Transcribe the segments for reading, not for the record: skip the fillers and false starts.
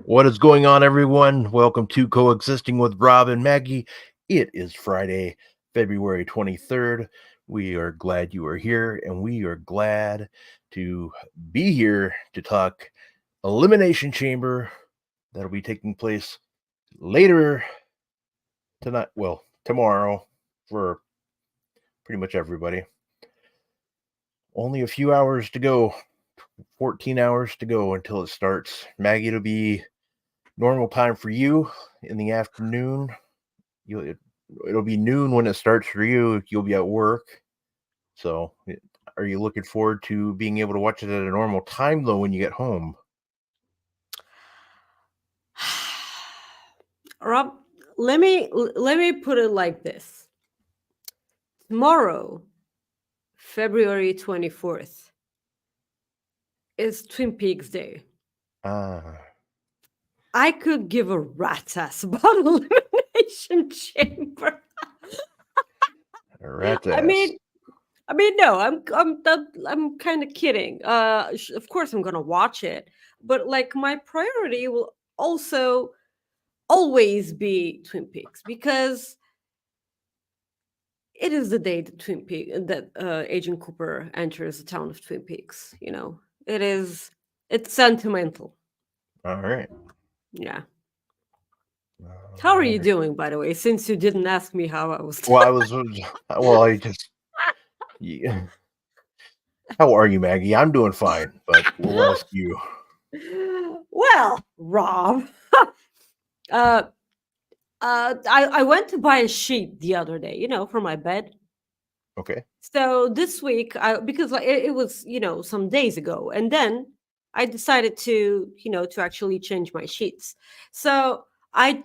What is going on, everyone? Welcome to Coexisting with Rob and Maggie. It is Friday, February 23rd. We are glad you are here, and we are glad to be here to talk Elimination Chamber. That'll be taking place later tonight, well, tomorrow for pretty much everybody. Only a few hours to go, 14 hours to go until it starts. Maggie, it'll be normal time for you in the afternoon. It'll be noon when it starts for you. You'll be at work. So, are you looking forward to being able to watch it at a normal time though when you get home? Rob, let me put it like this. Tomorrow, February 24th, is Twin Peaks Day. Ah, I could give a rat's ass about Elimination Chamber. rat's I ass. mean, no, I'm kind of kidding. Of course I'm gonna watch it, but like my priority will also always be Twin Peaks because it is the day that Agent Cooper enters the town of Twin Peaks. It's sentimental. All right. Yeah. How are you doing, by the way? Since you didn't ask me how I was. Well, I just. Yeah. How are you, Maggie? I'm doing fine, but we'll ask you. Well, Rob, I went to buy a sheet the other day, for my bed. Okay. So this week, because like it was, some days ago, and then I decided to actually change my sheets. So I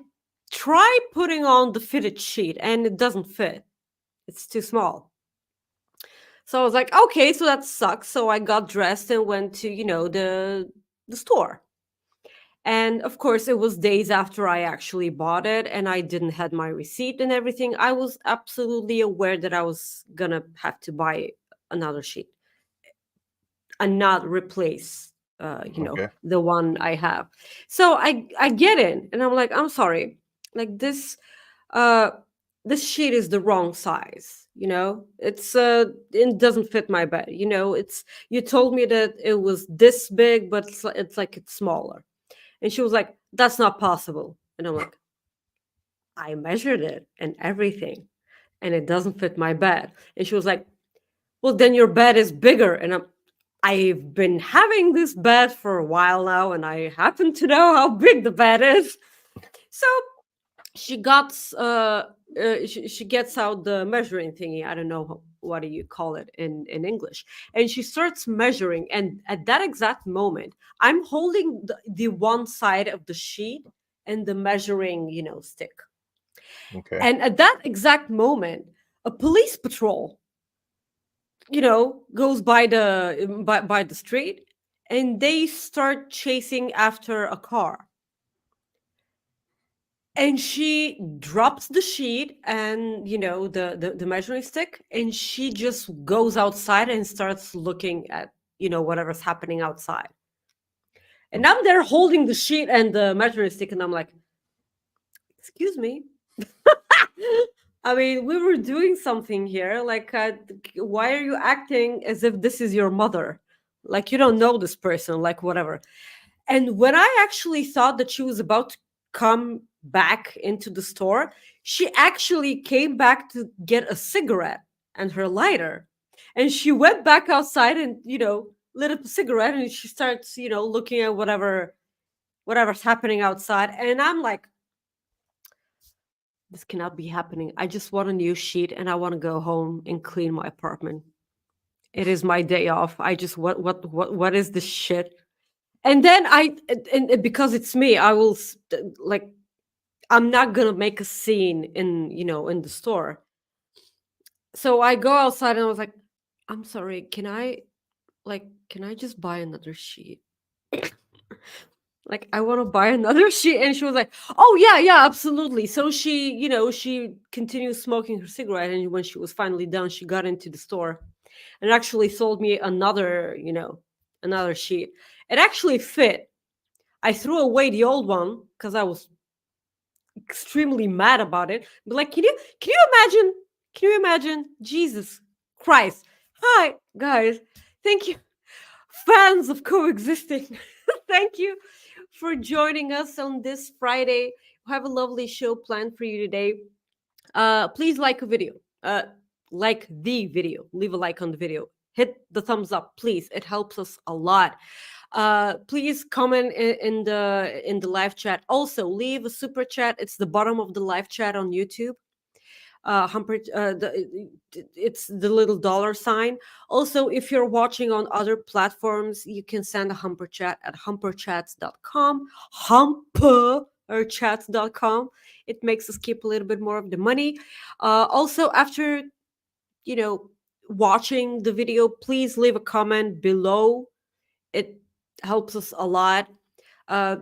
try putting on the fitted sheet, and it doesn't fit. It's too small. So I was like, okay, so that sucks. So I got dressed and went to, the store. And of course, it was days after I actually bought it, and I didn't had my receipt and everything. I was absolutely aware that I was gonna have to buy another sheet and not replace, Okay. the one I have. So I get in, and I'm like, I'm sorry, like uh, this sheet is the wrong size. It doesn't fit my bed. You told me that it was this big, but it's like it's smaller. And she was like, that's not possible. And I'm like, I measured it and everything, and it doesn't fit my bed. And she was like, well, then your bed is bigger. And I've been having this bed for a while now, and I happen to know how big the bed is. So she got she gets out the measuring thingy. I don't know what do you call it in English, and she starts measuring. And at that exact moment, I'm holding the one side of the sheet and the measuring stick. Okay. And at that exact moment, a police patrol goes by the street, and they start chasing after a car. And she drops the sheet and the measuring stick, and she just goes outside and starts looking at whatever's happening outside. And I'm there holding the sheet and the measuring stick, and I'm like, excuse me. I mean, we were doing something here. Like, why are you acting as if this is your mother? Like, you don't know this person, like, whatever. And when I actually thought that she was about to come back into the store, she actually came back to get a cigarette and her lighter. And she went back outside and, lit up a cigarette, and she starts, looking at whatever's happening outside. And I'm like, this cannot be happening. I just want a new sheet and I want to go home and clean my apartment. It is my day off. I just what is this shit? And then because it's me, I will like I'm not gonna make a scene in the store. So I go outside and I was like, I'm sorry, can I just buy another sheet? Like, I want to buy another sheet. And she was like, oh yeah, absolutely. So she continued smoking her cigarette, and when she was finally done, she got into the store and actually sold me another sheet. It actually fit. I threw away the old one because I was extremely mad about it. But like, can you imagine Jesus Christ? Hi guys, thank you, fans of Coexisting. Thank you for joining us on this Friday. We have a lovely show planned for you today. Please like a video. Like the video. Leave a like on the video. Hit the thumbs up, please. It helps us a lot. Please comment in the live chat. Also, leave a super chat. It's the bottom of the live chat on YouTube. It's the little dollar sign. Also, if you're watching on other platforms, you can send a humper chat at humperchats.com. Humperchats.com. It makes us keep a little bit more of the money. Also, after you know watching the video, please leave a comment below. It helps us a lot. Uh,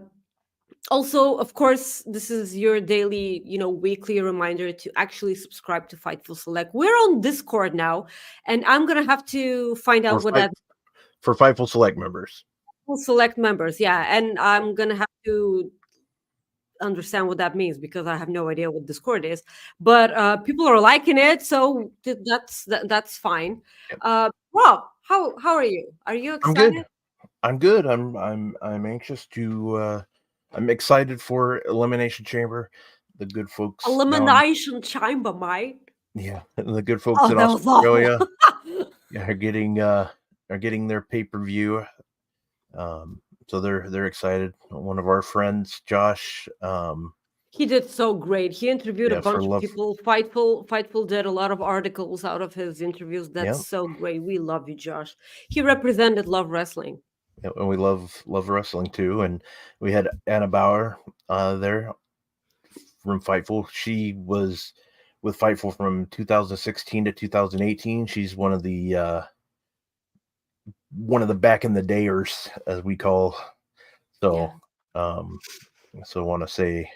Also, of course, this is your daily, weekly reminder to actually subscribe to Fightful Select. We're on Discord now, and I'm gonna have to find for out what that Fightful Select members. Fightful Select members. Yeah, and I'm gonna have to understand what that means because I have no idea what Discord is. But people are liking it, so that's fine. Yep. Rob, how are you? Are you I'm good. excited? I'm good. I'm anxious to. I'm excited for Elimination Chamber. The good folks down, Elimination Chamber, mate. yeah, the good folks Oh, in that was awful. Australia are getting their pay-per-view. So they're excited. One of our friends, Josh, He did so great. He interviewed a yeah, for bunch of love, people. Fightful did a lot of articles out of his interviews. That's yeah, so great. We love you, Josh. He represented Love Wrestling. yeah, and we love wrestling too. And we had Anna Bauer there from Fightful. She was with Fightful from 2016 to 2018. She's one of the back in the dayers, as we call. So, Yeah. um, so I want to say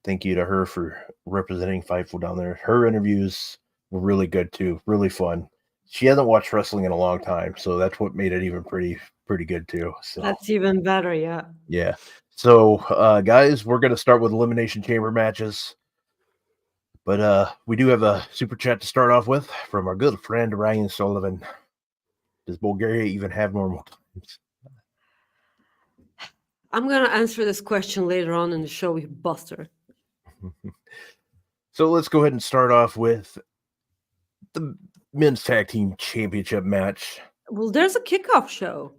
thank you to her for representing Fightful down there. Her interviews were really good too, really fun. She hasn't watched wrestling in a long time, so that's what made it even pretty good too. So That's even better. Yeah. yeah. So guys, we're gonna start with Elimination Chamber matches. But we do have a super chat to start off with from our good friend Ryan Sullivan. Does Bulgaria even have normal times? I'm going to answer this question later on in the show, you buster. So let's go ahead and start off with the men's tag team championship match. Well, there's a kickoff show.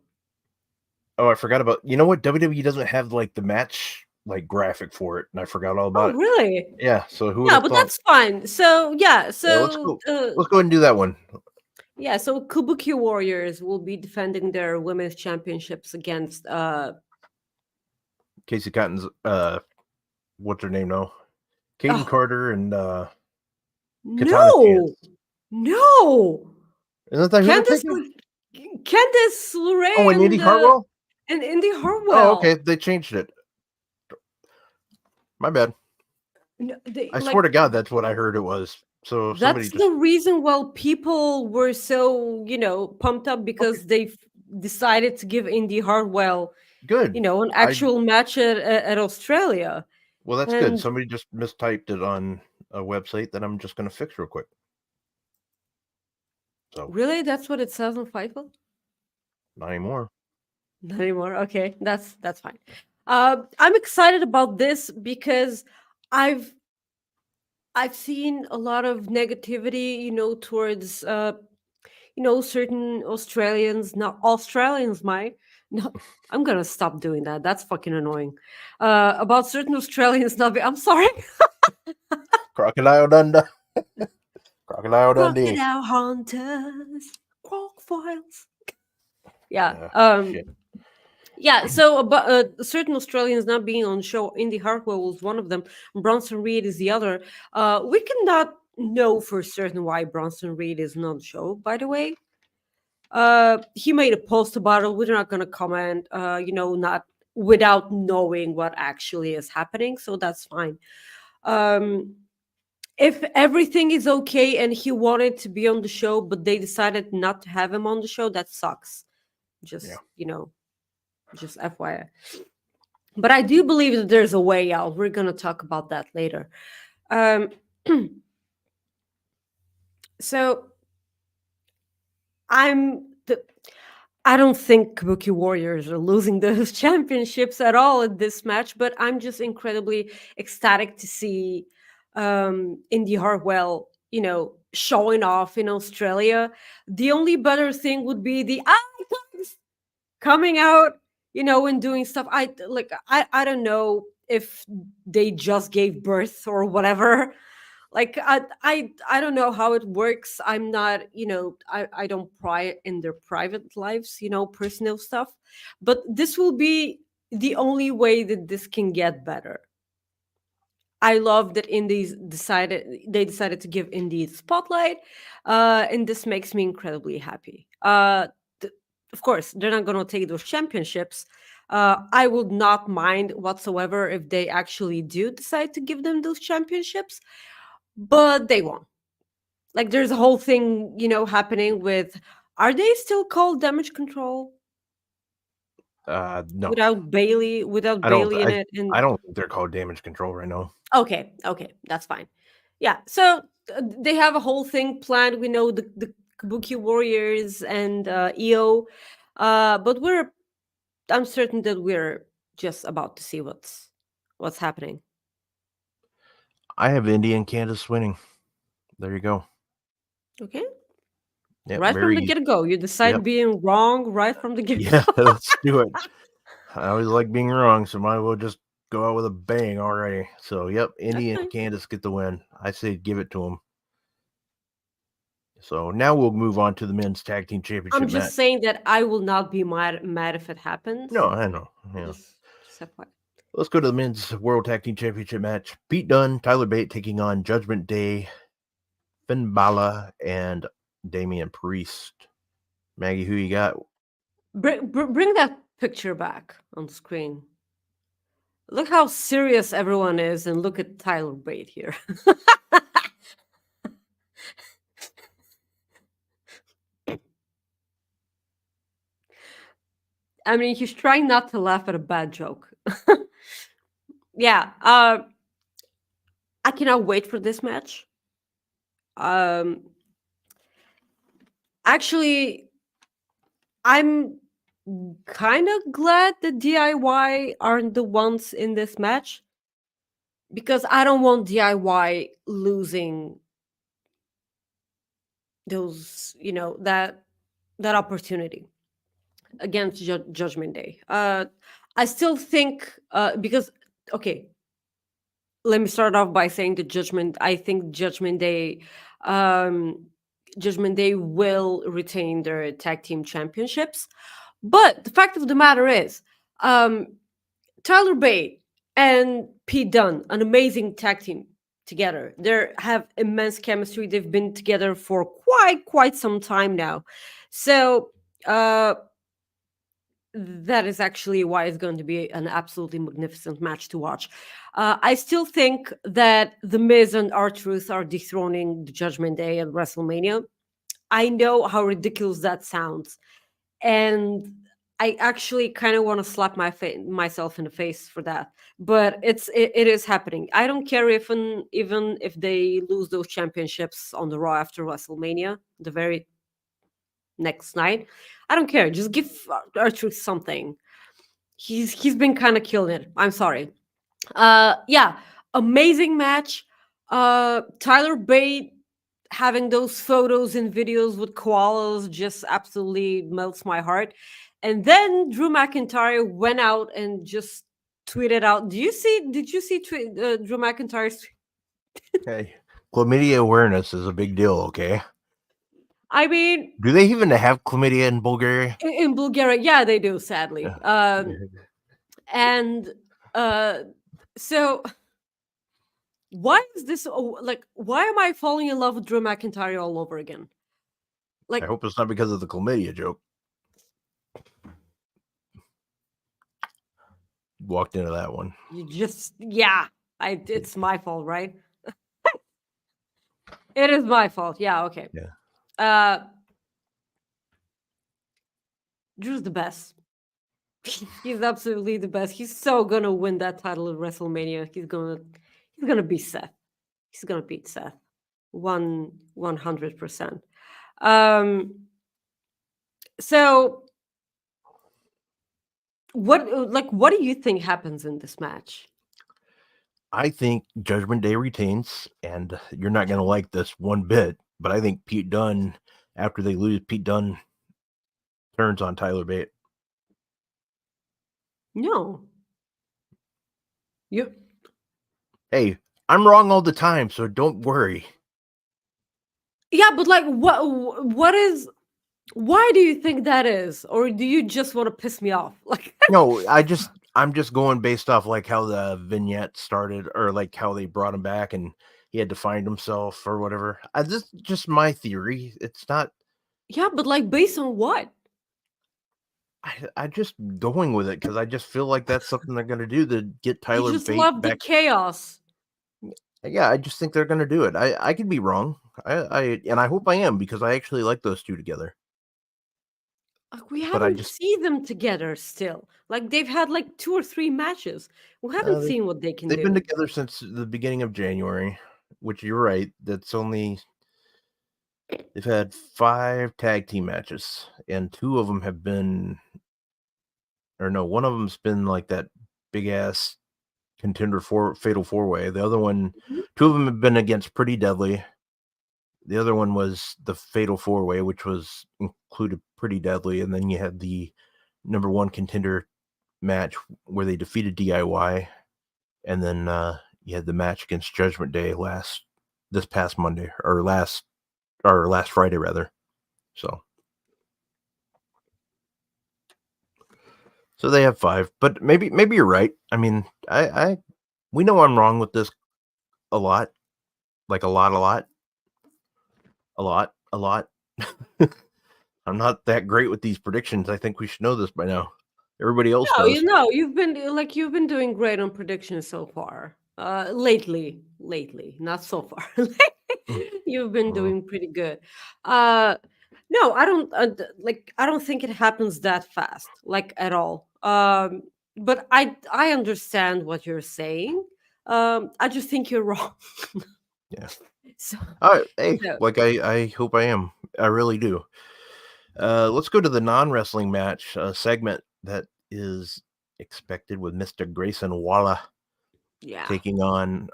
Oh, I forgot about. You know what? WWE doesn't have like the match like graphic for it, and I forgot all about Oh, it. really? Yeah. So who would Yeah, have but thought? that's fine. So, yeah. Yeah, let's So, go. Let's go ahead and do that one. yeah. So, Kabuki Warriors will be defending their women's championships against Casey Cotton's what's her name now? Kaden oh, Carter and Katana no. Chance. No. Isn't that who they're Candice taking? Candice Oh, LeRae and Indy Hartwell? and Indy Oh, okay. Hartwell. They changed it. My bad. No, I swear to God, that's what I heard it was. So somebody that's just the reason why people were so, pumped up okay. because they decided to give Indy Hartwell, Good. an actual match at Australia. Well, that's good. And Somebody just mistyped it on a website that I'm just going to fix real quick. So really, that's what it says on Fightful? not anymore. Not anymore. Okay, that's fine. I'm excited about this because I've I've seen a lot of negativity, towards certain Australians, not Australians, Mike. No, I'm gonna stop doing that. That's fucking annoying. About certain Australians not be, I'm sorry. Crocodile Dundee. Crocodile Dundee. Crocodile hunters, croc files. Yeah. Shit. Yeah, so about certain Australians not being on show, Indy Hartwell was one of them. Bronson Reed is the other. We cannot know for certain why Bronson Reed is not on the show. By the way, he made a post about it. We're not going to comment. Not without knowing what actually is happening, so that's fine. If everything is okay and he wanted to be on the show, but they decided not to have him on the show, that sucks. Just Yeah. Just FYI. But I do believe that there's a way out. We're going to talk about that later. Um, so I'm the I don't think Kabuki Warriors are losing those championships at all in this match, but I'm just incredibly ecstatic to see Indy Hartwell, showing off in Australia. The only better thing would be the icons coming out, and doing stuff. I don't know if they just gave birth or whatever. Like I don't know how it works. I'm not, I don't pry in their private lives, personal stuff. But this will be the only way that this can get better. I love that they decided to give Indy the spotlight, and this makes me incredibly happy. Of course, they're not going to take those championships. I would not mind whatsoever if they actually do decide to give them those championships, but they won't. Like, there's a whole thing, happening with. Are they still called Damage Control No, without Bailey? Without I don't. Bailey in it, and I don't think they're called Damage Control right now. okay, that's fine. Yeah, so they have a whole thing planned. We know the Kabuki Warriors and EO, but I'm certain that we're just about to see what's happening. I have Indy and Candace winning. There you go. Okay, Yep, right from very the easy. get go, you decide Yep. being wrong right from the get Yeah, go. let's do it. I always like being wrong, so might as well just go out with a bang already. So, yep, Indy and Okay. Candace get the win. I say give it to them. So now we'll move on to the men's tag team I'm championship match. just saying that I will not be mad if it happens. No, I know. Yeah. Just FYI. Let's go to the men's World Tag Team Championship match. Pete Dunne, Tyler Bate taking on Judgment Day, Finn Balor, and Damian Priest. Maggie, who you got? Bring that picture back on screen. Look how serious everyone is, and look at Tyler Bate here. I mean, he's trying not to laugh at a bad joke. Yeah, I cannot wait for this match. Um, actually, I'm kind of glad the DIY aren't the ones in this match, because I don't want DIY losing those, that opportunity against Judgment Day. I still think, because, okay, let me start off by saying I think um, Judgment Day will retain their tag team championships. But the fact of the matter is, um, Tyler Bate and Pete Dunne, an amazing tag team together. They have immense chemistry. They've been together for quite some time now. So that is actually why it's going to be an absolutely magnificent match to watch. I still think that The Miz and R-Truth are dethroning the Judgment Day at WrestleMania. I know how ridiculous that sounds, and I actually kind of want to slap myself in the face for that. But it is happening. I don't care even if they lose those championships on the Raw after WrestleMania, the very next night. I don't care. Just give R-Truth something. He's been kind of killing it. I'm sorry. Yeah, amazing match. Tyler Bate having those photos and videos with koalas just absolutely melts my heart. And then Drew McIntyre went out and just tweeted out. Did you see Drew McIntyre's? Hey, chlamydia awareness is a big deal, okay? I mean, Do they even have chlamydia in Bulgaria? in Bulgaria, yeah, they do. Sadly, and so why is this? Like, why am I falling in love with Drew McIntyre all over again? I hope it's not because of the chlamydia joke. Walked into that one. It's my fault, right? It is my fault. Yeah, okay. Yeah. Drew's the best. He's absolutely the best. He's so gonna win that title at WrestleMania. He's gonna beat Seth. He's gonna beat Seth. 100%. So what do you think happens in this match? I think Judgment Day retains, and you're not going to like this one bit, but I think Pete Dunne, after they lose, Pete Dunne turns on Tyler Bate. No. You Hey, I'm wrong all the time, so don't worry. Yeah, but like what is why do you think that is? Or do you just want to piss me off? Like No, I'm just going based off like how the vignette started, or like how they brought him back and he had to find himself or whatever. This is just my theory. It's not. yeah, but like based on what? I just going with it because I just feel like that's something they're gonna do to get You Tyler just Bate love the back. chaos. Yeah, I just think they're gonna do it. I could be wrong. And I hope I am because I actually like those two together. Like we But I haven't just seen them together still. Like they've had like 2 or 3 matches. We haven't they seen what they can they've been do. together since the beginning of January, which you're right. That's only they've had 5 tag team matches, and 2 of them have been, or no, one of them's been like that big ass contender for fatal 4-way. The other one, Mhm. 2 of them have been against Pretty Deadly. The other one was the fatal 4-way, which was included Pretty Deadly, and then you had the number 1 contender match where they defeated DIY, and then you had the match against Judgment Day this past Monday, or last Friday rather. So they have 5, but maybe you're right. I mean, I we know I'm wrong with this a lot, like a lot, a lot, a lot. I'm not that great with these predictions. I think we should know this by now. Everybody else No, does. you've been doing great on predictions so far. Lately, not so far. You've been Mhm. doing pretty good. Uh, no, I don't I don't think it happens that fast, like at all. But I understand what you're saying. I just think you're wrong. Yeah. So, Hey, so like I hope I am. I really do. Let's go to the non-wrestling match segment that is expected with Mr. Grayson Waller yeah. taking on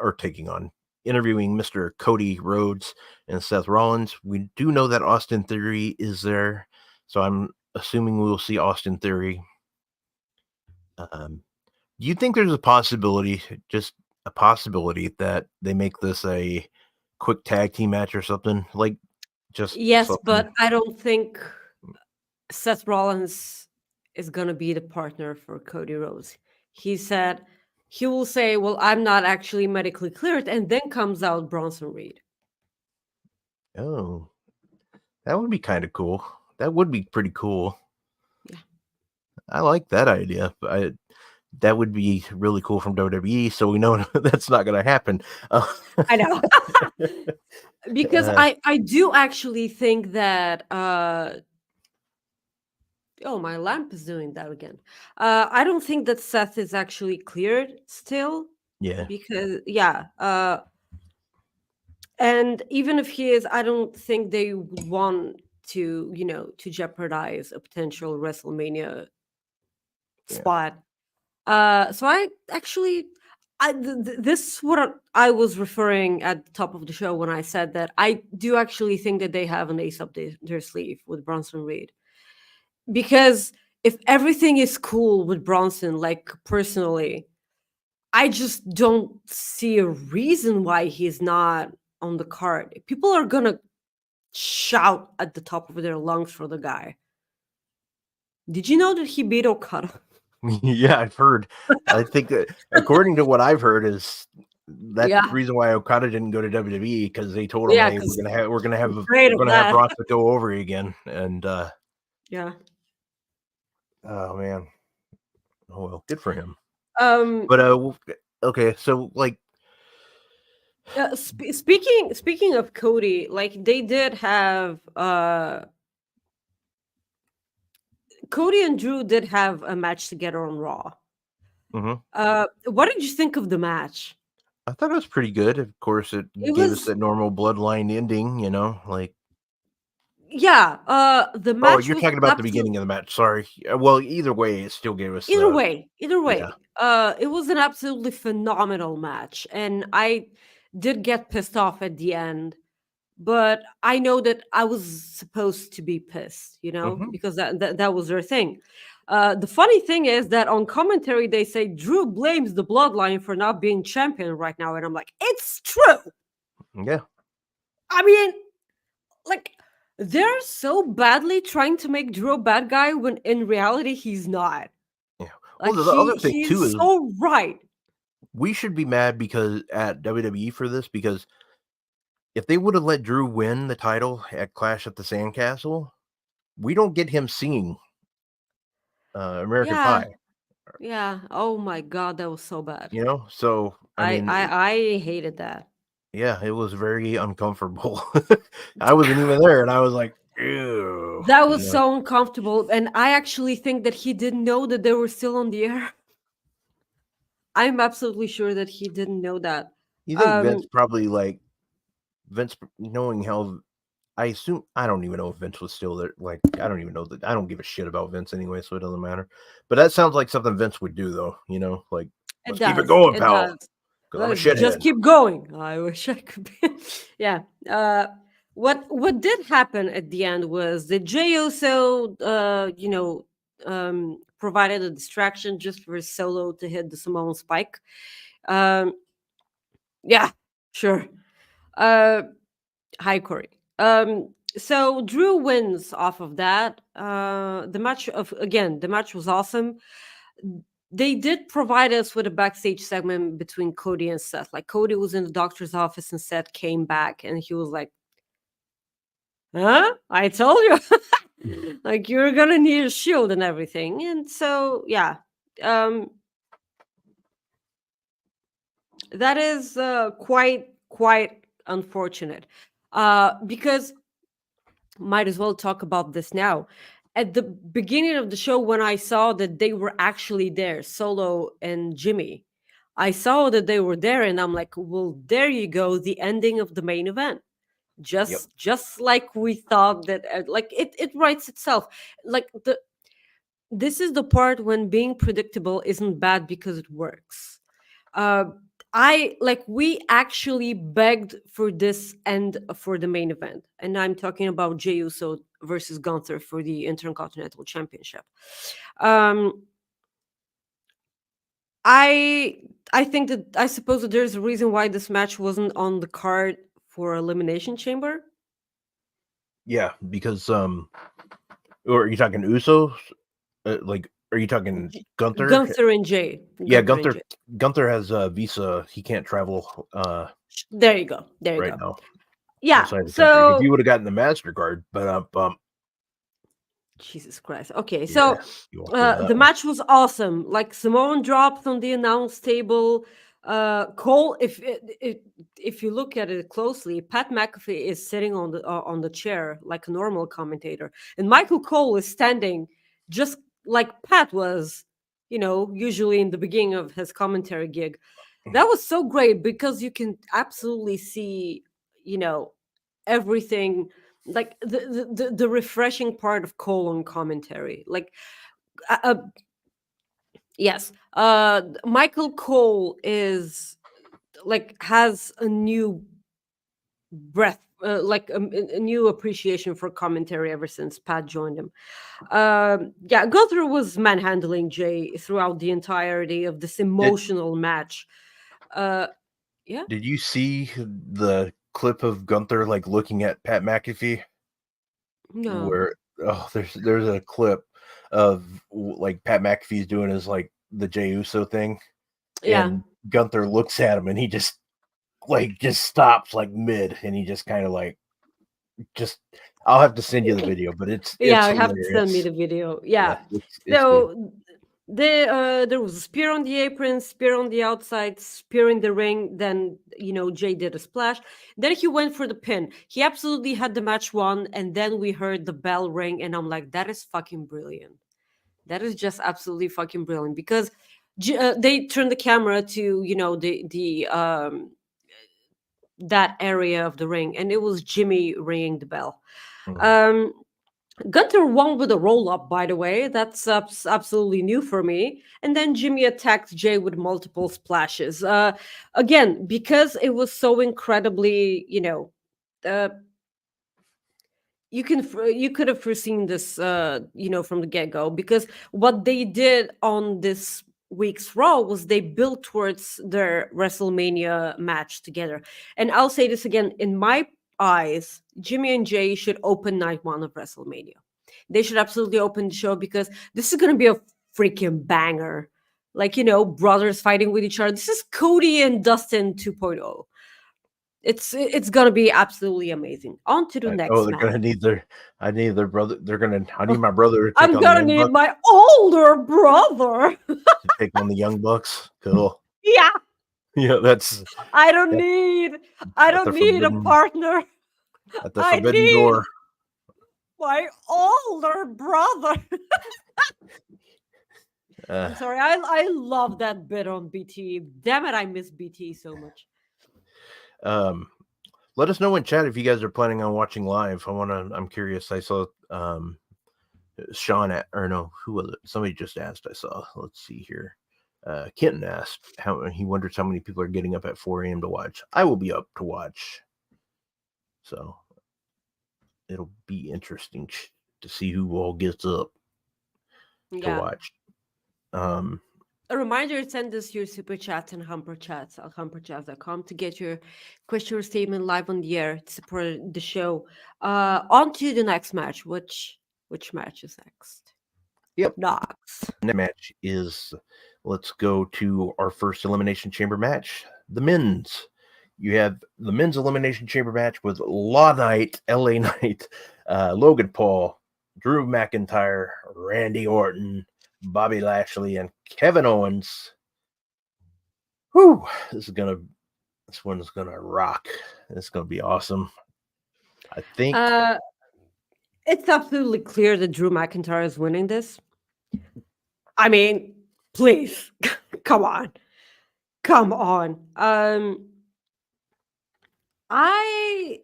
interviewing Mr. Cody Rhodes and Seth Rollins. We do know that Austin Theory is there, so I'm assuming we will see Austin Theory. Do you think there's a possibility, just a possibility, that they make this a quick tag team match or something? Like just Yes, something. but I don't think Seth Rollins is going to be the partner for Cody Rhodes. He said he will say, "Well, I'm not actually medically cleared," and then comes out Bronson Reed. Oh, that would be kind of cool. That would be pretty cool. Yeah, I like that idea. That would be really cool from WWE. So we know that's not going to happen. I know. Because Uh, I do actually think that oh, my lamp is doing that again. I don't think that Seth is actually cleared still yeah, because yeah, and even if he is, I don't think they would want to jeopardize a potential WrestleMania yeah, spot. So I actually, this is what I was referring at the top of the show when I said that I do actually think that they have an ace up their sleeve with Bronson Reed, because if everything is cool with Bronson, like personally, I just don't see a reason why he's not on the card. People are gonna shout at the top of their lungs for the guy. Did you know that he beat Okada? yeah. I've heard. I think that according to what I've heard is that's the Yeah, reason why Okada didn't go to WWE, because they told him, yeah, "Hey, because afraid we're of gonna have that. Bronson go over again." And Yeah. oh man, oh well, good for him. Um. But okay, so like, Speaking of Cody, like they did have Cody and Drew did have a match together on Raw. Hmm. What did you think of the match? I thought it was pretty good. Of course, it It gave us was, that normal bloodline ending, like. yeah. The Oh, match you're was talking about the absolute. beginning of the match. Sorry. Well, either way, it still gave us Either the. way, either Yeah. way, it was an absolutely phenomenal match, and I did get pissed off at the end. But I know that I was supposed to be pissed, Hmm. because that was their thing. The funny thing is that on commentary they say Drew blames the Bloodline for not being champion right now, and I'm like, it's true. Yeah. I mean, like, they're so badly trying to make Drew a bad guy when in reality he's not. Yeah. Well, Like the other thing too he's is so right. we should be mad because at WWE for this because if they would have let Drew win the title at Clash at the Sandcastle, we don't get him singing American Yeah, Pie. yeah. Oh my god, that was so bad. So I I mean, I, I hated that. yeah, it was very uncomfortable. I wasn't even there, and I was like, ew. That was so uncomfortable, and I actually think that he didn't know that they were still on the air. I'm absolutely sure that he didn't know that. You think Vince Um, probably like Vince knowing how I assume I don't even know if Vince was still there. Like I don't even know that I don't give a shit about Vince anyway, so it doesn't matter. But that sounds like something Vince would do, though. Like it let's keep it does. going, It pal, does. because I'm a Just shithead. keep going. I wish I could be. Yeah. What did happen at the end was that Jey Uso, provided a distraction just for his Solo to hit the Samoan spike. Um, yeah, sure. Uh, Hi, Corey. So Drew wins off of that. The match was awesome. They did provide us with a backstage segment between Cody and Seth. Like Cody was in the doctor's office and Seth came back and he was like, "Huh? I told you, like you're gonna need a shield and everything." And so yeah, um, that is quite unfortunate, because might as well talk about this now. At the beginning of the show, when I saw that they were actually there, Solo and Jimmy, I saw that they were there, and I'm like, well, there you go, the ending of the main event. Yep. Just like we thought that, like it writes itself. Like this is the part when being predictable isn't bad because it works. uh I like we actually begged for this end for the main event, and I'm talking about Jey Uso versus Gunther for the Intercontinental Championship. um i I think that I suppose that there's a reason why this match wasn't on the card for Elimination Chamber. Yeah, because or are you talking Usos? Like, are you talking J- Gunther? Gunther and Jay. Yeah, Gunther and Gunther. Jay. Gunther has a visa. He can't travel There you go. There you right go. now Yeah. outside the country. If you So would have gotten the Mastercard, but Jesus Christ. Okay, yeah, so you walked into the that one. match was awesome. Like Simone dropped on the announce table. Cole, if you look at it closely, Pat McAfee is sitting on the chair like a normal commentator, and Michael Cole is standing just like Pat was, usually in the beginning of his commentary gig. That was so great because you can absolutely see, you know, everything, like the refreshing part of colon commentary. Like uh, uh, yes, Michael Cole is like has a new breath, like a new appreciation for commentary ever since Pat joined him. Yeah, Gunther was manhandling Jay throughout the entirety of this Did emotional match. uh yeah. Did you see the clip of Gunther like looking at Pat McAfee? No. Where there's a clip of like Pat McAfee's doing his like the Jey Uso thing, Yeah. and Gunther looks at him and he just stops like mid, and he just kind of like just. I'll have to send you the video, but it's Yeah, you have to send me hilarious. the video. Yeah, Yeah. it's good. So there was a spear on the apron, spear on the outside, spear in the ring. Then Jay did a splash. Then he went for the pin. He absolutely had the match won, and then we heard the bell ring, and I'm like, that is fucking brilliant. That is just absolutely fucking brilliant because they turned the camera to the that area of the ring, and it was Jimmy ringing the bell. Mm. Um, Gunter won with a roll up, by the way. That's absolutely new for me. And then Jimmy attacked Jay with multiple splashes. Again, because it was so incredibly, uh, you could have foreseen this, from the get go. Because what they did on this week's Raw was they built towards their WrestleMania match together. And I'll say this again: in my eyes, Jimmy and Jay should open night one of WrestleMania. They should absolutely open the show because this is going to be a freaking banger. Like, brothers fighting with each other. This is Cody and Dustin 2.0. It's going to be absolutely amazing. On to the Oh, next they're match. gonna need their. I need their brother. They're gonna. I need my brother to take I'm on the going to young need bucks. my older brother. To take on the young bucks. Cool. Yeah, Yeah, that's I don't that's need I at the don't need a forbidden partner. at the I forbidden need door. my older brother. Uh, I'm sorry. I love that bit on BT. Damn it, I miss BT so much. um, let us know in chat if you guys are planning on watching live. I'm curious. I saw Sean or no, who was it? Somebody just asked. I saw. Let's see here. Kenton asked how he wonders how many people are getting up at 4 a.m. to watch. I will be up to watch, so it'll be interesting to see who all gets up to Yeah. watch. A reminder: send us your super chats and humper chats at humperchats.com to get your question or statement live on the air to support the show. On to the next match. Which match is next? Yep. Knox. Next match is, let's go to our first Elimination Chamber match, the men's. You have the men's Elimination Chamber match with LA Knight, Logan Paul, Drew McIntyre, Randy Orton, Bobby Lashley, and Kevin Owens. Whew, this one's gonna rock. It's gonna be awesome. I think. It's absolutely clear that Drew McIntyre is winning this. I mean, please, come on. I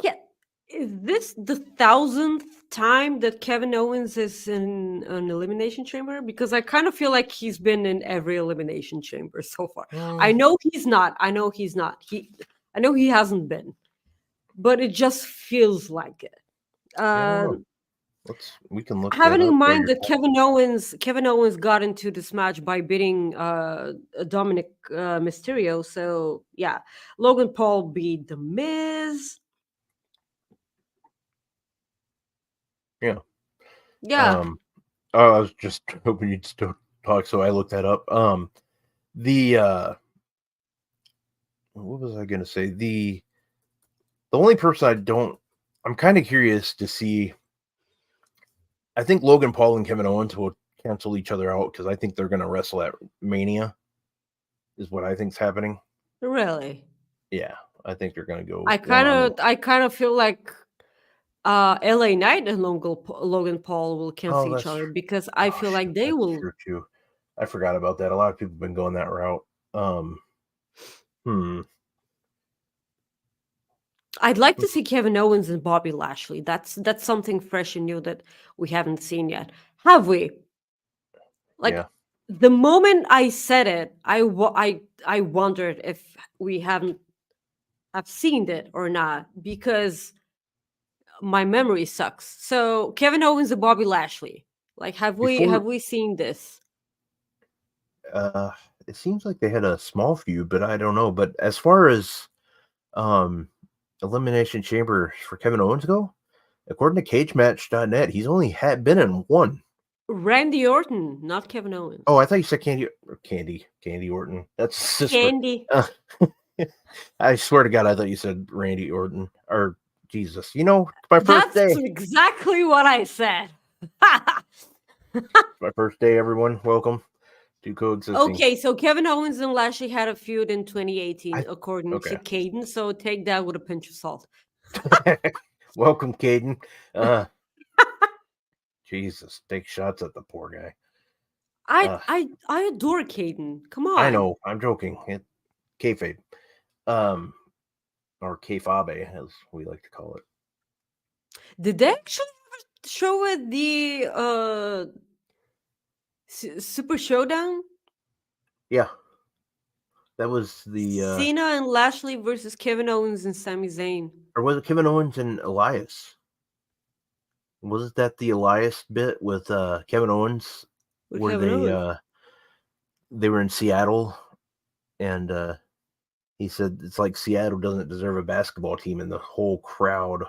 can't. Is this the 1,000th time that Kevin Owens is in an elimination chamber? Because I kind of feel like he's been in every elimination chamber so far. I know he's not. I know he hasn't been, but it just feels like it. We can look that Having up in while mind you're that Kevin Owens got into this match by beating Dominic Mysterio, so yeah, Logan Paul beat The Miz. Yeah. Yeah. I was just hoping you'd still talk, so I looked that up. What was I gonna say? The only person I'm kind of curious to see. I think Logan Paul and Kevin Owens will cancel each other out because I think they're gonna wrestle at Mania. Is what I think's happening. Really? Yeah, I think they're gonna go. I kind of feel like LA Knight and Logan Paul will cancel each other because I feel like they will. True too. I forgot about that. A lot of people have been going that route. I'd like to see Kevin Owens and Bobby Lashley. That's something fresh and new that we haven't seen yet. Have we? Like, yeah. The moment I said it, I wondered if we have seen it or not because my memory sucks. So Kevin Owens and Bobby Lashley. Like, have we seen this? It seems like they had a small feud, but I don't know. But as far as Elimination Chamber for Kevin Owens go, according to CageMatch.net, he's only been in one. Randy Orton, not Kevin Owens. Oh, I thought you said Candy Orton. That's sister. Candy. I swear to God, I thought you said Randy Orton. Or Jesus, my first day. That's exactly what I said. My first day, everyone. Welcome to Coexisting. Okay, so Kevin Owens and Lashley had a feud in 2018, according to Caden. So take that with a pinch of salt. Welcome, Caden. Jesus, take shots at the poor guy. I I adore Caden. Come I on. know, I'm joking. Kayfabe, um, or kayfabe, as we like to call it. Did they actually ever show it the Super Showdown? Yeah, that was the Cena and Lashley versus Kevin Owens and Sami Zayn or was it Kevin Owens and Elias? Wasn't that the Elias bit with Kevin Owens, with where Kevin Owens. they were in Seattle, and he said it's like Seattle doesn't deserve a basketball team, and the whole crowd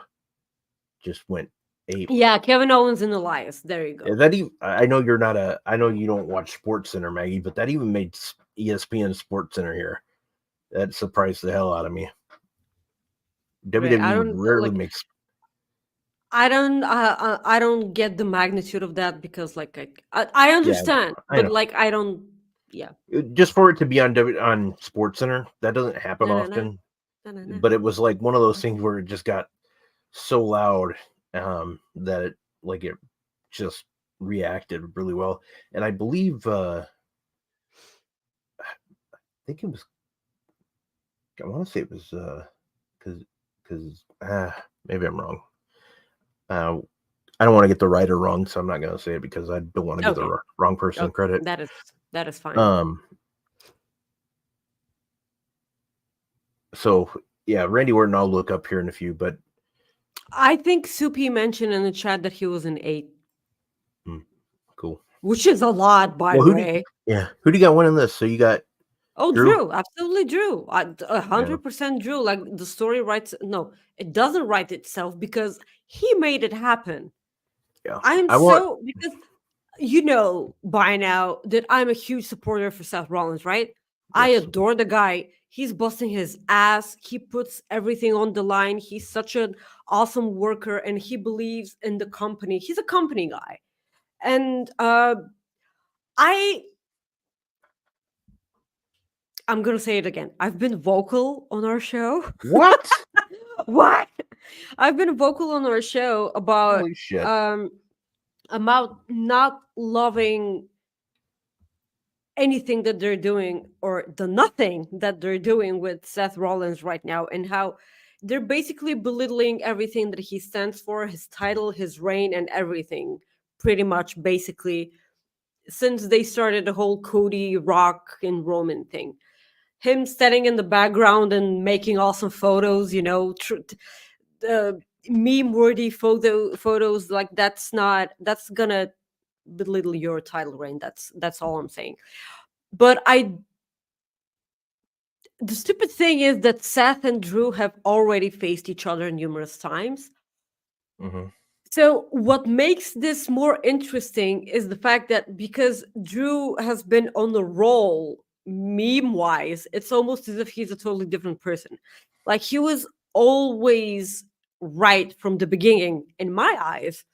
just went ape. Yeah, Kevin Owens and Elias. There you go. That even, I know you're not a, I know you don't watch Sports Center, Maggie, but that even made ESPN Sports Center here. That surprised the hell out of me. Right. I WWE don't rarely like. makes. I don't get the magnitude of that because like I Yeah, understand, I but know. like I don't. Yeah. Just for it to be on Sports Center, that doesn't happen No, no, no, often. no, no, no. But it was like one of those things where it just got so loud that it just reacted really well. And I believe I think it was, I want to say it was because maybe I'm wrong. I don't want to get the right or wrong, so I'm not going to say it because I don't want to give Okay. the wrong person Okay. credit. That is fine. So yeah, Randy Orton, I'll look up here in a few, but I think Soupy mentioned in the chat that he was an 8, cool. which is a lot, by the way. Who do you got winning this? So you got Drew, absolutely Drew. 100% Drew. Like the story writes. No, it doesn't write itself because he made it happen. Yeah, Because you know by now that I'm a huge supporter for Seth Rollins, right? Yes. I adore the guy. He's busting his ass. He puts everything on the line. He's such an awesome worker and he believes in the company. He's a company guy. And I'm going to say it again. I've been vocal on our show. What? What? I've been vocal on our show about Holy shit. About not loving anything that they're doing or the nothing that they're doing with Seth Rollins right now and how they're basically belittling everything that he stands for, his title, his reign, and everything, pretty much basically since they started the whole Cody, Rock, and Roman thing. Him standing in the background and making awesome photos, you know, meme-worthy photos, like that's gonna belittle your title reign. That's all I'm saying. But the stupid thing is that Seth and Drew have already faced each other numerous times. Mm-hmm. So what makes this more interesting is the fact that because Drew has been on the roll meme-wise, it's almost as if he's a totally different person. Like he was always right from the beginning in my eyes.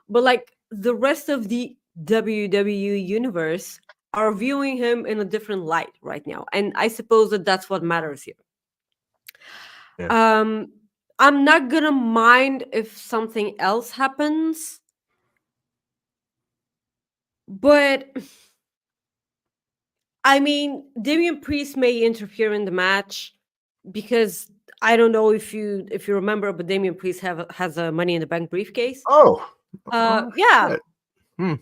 But like the rest of the WWE universe are viewing him in a different light right now. And I suppose that that's what matters here. Yeah. I'm not gonna mind if something else happens, but I mean, Damian Priest may interfere in the match because I don't know if you remember, but Damian Priest has a Money in the Bank briefcase. Yeah. Shit.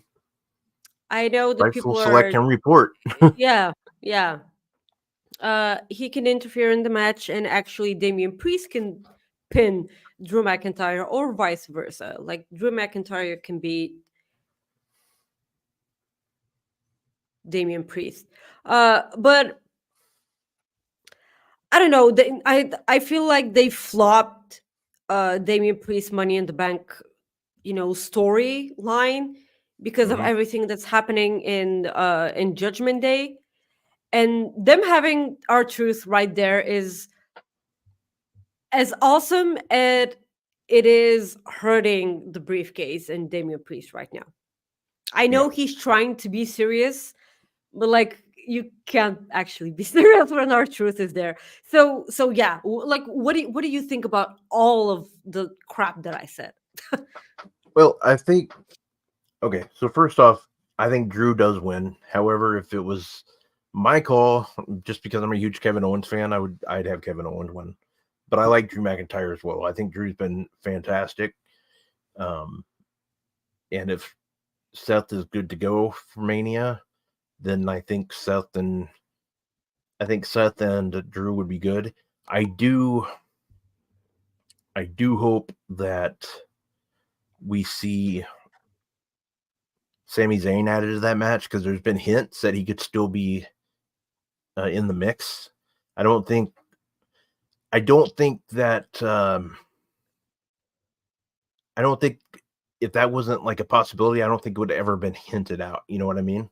I know that Rightful people select are. and report. Yeah. He can interfere in the match, and actually, Damian Priest can pin Drew McIntyre, or vice versa. Like Drew McIntyre can beat Damian Priest. But I don't know. I feel like they flopped Damian Priest Money in the Bank, storyline because of everything that's happening in Judgment Day, and them having R-Truth right there is as awesome as it is hurting the briefcase and Damian Priest right now. I know he's trying to be serious, but like you can't actually be serious when R-Truth is there. So yeah, like what do you think about all of the crap that I said? Well, I think Okay, so first off, I think Drew does win. However, if it was my call, just because I'm a huge Kevin Owens fan, I'd have Kevin Owens win. But I like Drew McIntyre as well. I think Drew's been fantastic. Um, and if Seth is good to go for Mania, then I think Seth and Drew would be good. I do hope that we see Sami Zayn added to that match because there's been hints that he could still be in the mix. I don't think that I don't think if that wasn't like a possibility, I don't think it would have ever been hinted out. You know what I mean?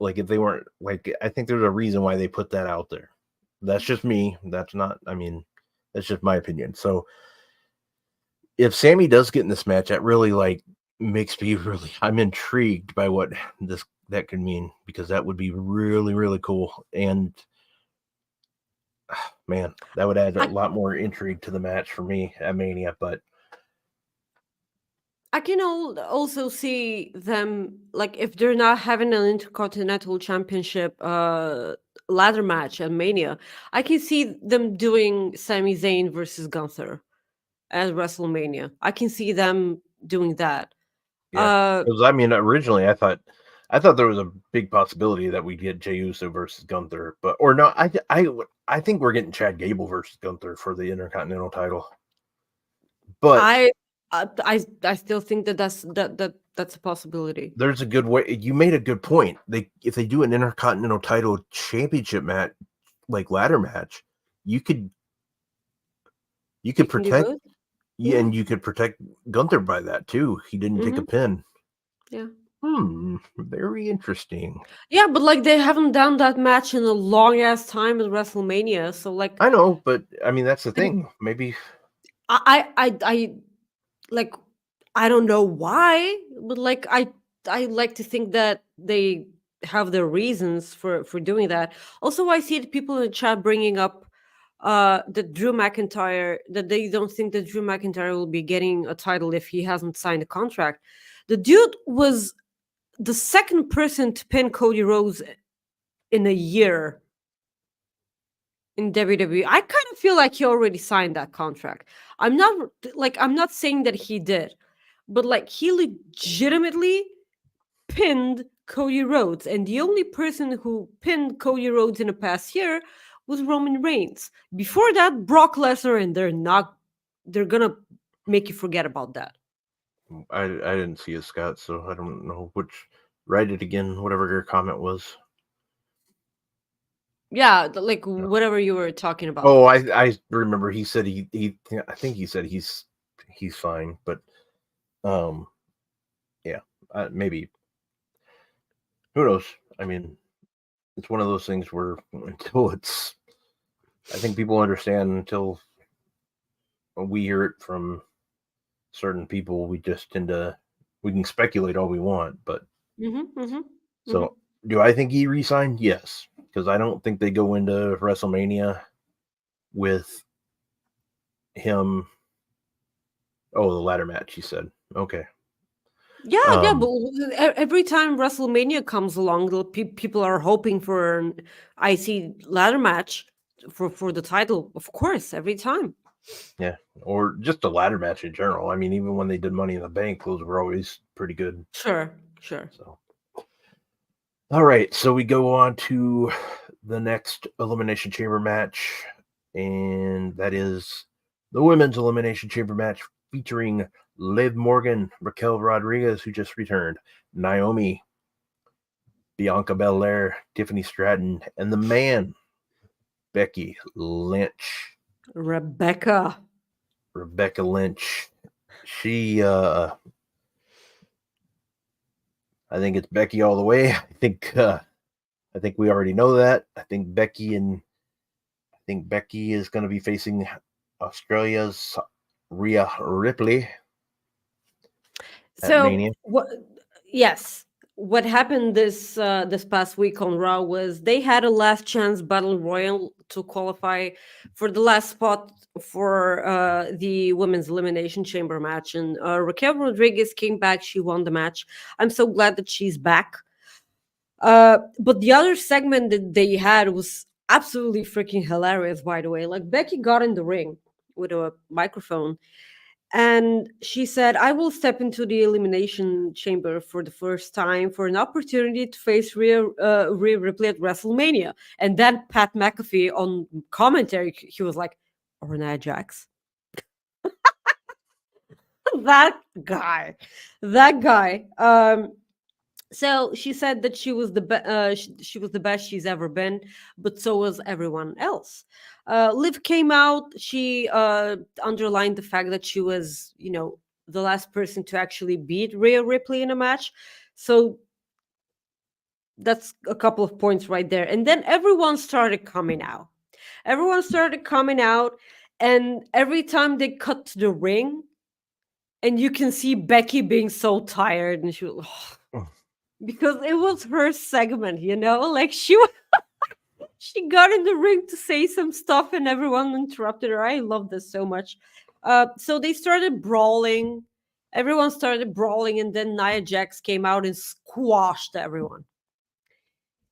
Like if they weren't like, I think there's a reason why they put that out there. That's just me. That's not. I mean, that's just my opinion. So if Sammy does get in this match, that really like makes me really. I'm intrigued by what that could mean because that would be really really cool. And man, that would add a I lot more intrigue to the match for me at Mania. But I can also see them, like, if they're not having an Intercontinental Championship ladder match at Mania, I can see them doing Sami Zayn versus Gunther at WrestleMania. I can see them doing that. yeah, Uh, because I mean, originally I thought there was a big possibility that we'd get Jey Uso versus Gunther, but or no, I think we're getting Chad Gable versus Gunther for the Intercontinental title. But I, I still think that's a possibility. there's a good way. You made a good point. If they do an Intercontinental title championship match, like ladder match, you could You can do protect, both. yeah, Yeah. and you could protect Gunther by that too. He didn't take a Hmm. pin. Yeah. Very interesting. Yeah, but like they haven't done that match in a long ass time at WrestleMania. So like, I know, but I mean that's the and thing. Maybe I like, I don't know why, but like I like to think that they have their reasons for doing that. Also, I see the people in the chat bringing up that Drew McIntyre, that they don't think that Drew McIntyre will be getting a title if he hasn't signed a contract. The dude was the second person to pin Cody Rhodes in a year in WWE. I kind of feel like he already signed that contract. I'm not saying that he did, but like he legitimately pinned Cody Rhodes, and the only person who pinned Cody Rhodes in the past year was Roman Reigns. Before that, Brock Lesnar, and they're gonna make you forget about that. I didn't see it, Scott, so I don't know which. Write it again, whatever your comment was. Yeah, like No. whatever you were talking about. Oh, I remember. He said he I think he said he's fine, but um yeah, maybe who knows? I mean, it's one of those things where until it's, I think people understand until we hear it from certain people, we just tend to we can speculate all we want, but Mm-hmm, mm-hmm, mm-hmm. so do I think he resigned? Yes, because I don't think they go into WrestleMania with him. Oh, the ladder match. He said, okay. Yeah, yeah, Um, but every time WrestleMania comes along, people are hoping for an IC ladder match for the title. Of course, every time. yeah, or just a ladder match in general. I mean, even when they did Money in the Bank, those were always pretty good. Sure, sure. So, all right, so we go on to the next Elimination Chamber match, and that is the Women's Elimination Chamber match featuring Liv Morgan, Raquel Rodriguez, who just returned, Naomi, Bianca Belair, Tiffany Stratton, and the man, Becky Lynch. Rebecca. Rebecca Lynch. She I think it's Becky all the way. I think we already know that. I think Becky is going to be facing Australia's Rhea Ripley at So Mania. what? Yes. what happened this past week on Raw was they had a last chance battle royal to qualify for the last spot for the women's elimination chamber match, and Raquel Rodriguez came back. She won the match. I'm so glad that she's back. But the other segment that they had was absolutely freaking hilarious. By the way, like Becky got in the ring with a microphone and she said, I will step into the elimination chamber for the first time for an opportunity to face Rhea Ripley at WrestleMania. And then Pat McAfee on commentary, he was like, or Nia Jax. that guy. That guy. So she said that she was she was the best she's ever been, but so was everyone else. Liv came out. She underlined the fact that she was, the last person to actually beat Rhea Ripley in a match. So that's a couple of points right there. And then everyone started coming out. Everyone started coming out, and every time they cut to the ring, and you can see Becky being so tired, and she was. Because it was her segment, like she got in the ring to say some stuff and everyone interrupted her. I love this so much. So they started brawling. Everyone started brawling, and then Nia Jax came out and squashed everyone.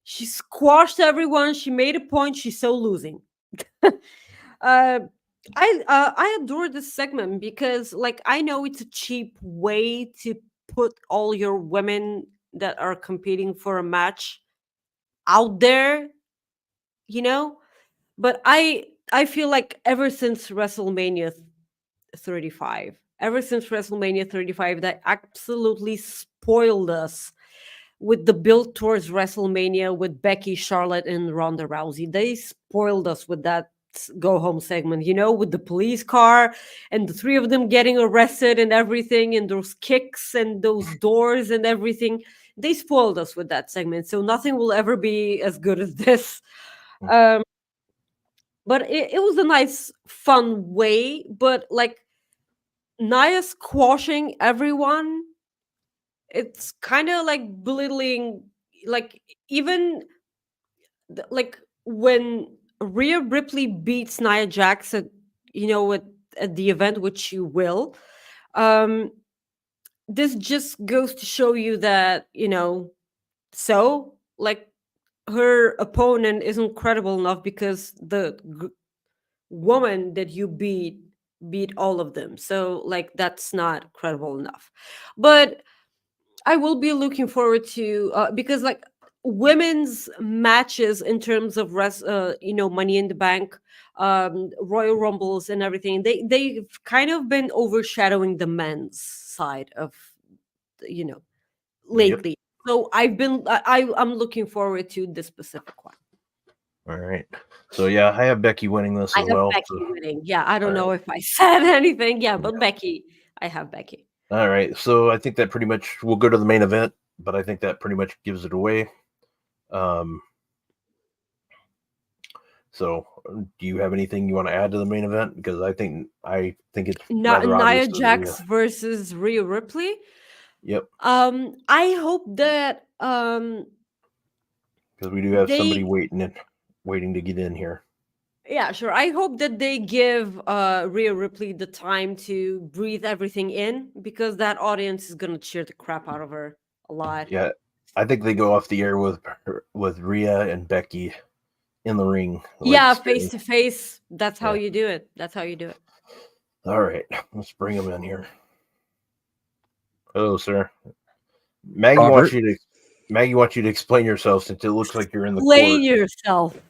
She squashed everyone. She made a point. She's so losing. uh, I adore this segment because, like, I know it's a cheap way to put all your women that are competing for a match out there, but I feel like ever since WrestleMania 35, that absolutely spoiled us with the build towards WrestleMania with Becky, Charlotte, and Ronda Rousey. They spoiled us with that go home segment, with the police car and the three of them getting arrested and everything, and those kicks and those doors and everything. They spoiled us with that segment, so nothing will ever be as good as this. Um, but it was a nice, fun way. But like Nia squashing everyone, it's kind of like belittling. Like even like when Rhea Ripley beats Nia Jax at at the event, which she will. Um, this just goes to show you that so like her opponent isn't credible enough because the woman that you beat all of them. So like that's not credible enough. But I will be looking forward to because like women's matches in terms of Money in the Bank, Royal Rumbles, and everything. They've kind of been overshadowing the men's side of you know Yep. lately. So I'm looking forward to this specific one. All right. So yeah, I have Becky winning this I as have well. Becky So, winning. Yeah, I all don't right. know if I said anything. Yeah, but Becky, I have Becky. All right. So I think that pretty much we'll go to the main event, but I think that pretty much gives it away. Um, so do you have anything you want to add to the main event? Because I think it's rather obvious Nia to Rhea. Jax versus Rhea Ripley. Yep. I hope that Because we do have somebody they waiting to get in here. yeah, sure. I hope that they give Rhea Ripley the time to breathe everything in because that audience is gonna cheer the crap out of her a lot. Yeah. I think they go off the air with Rhea and Becky in the ring, like Yeah, face staring. to face. That's how Yeah. you do it. That's how you do it. All right. Let's bring them in here. Hello, sir. Robert, Maggie wants you to explain yourself since it looks like you're in the Explain court. yourself.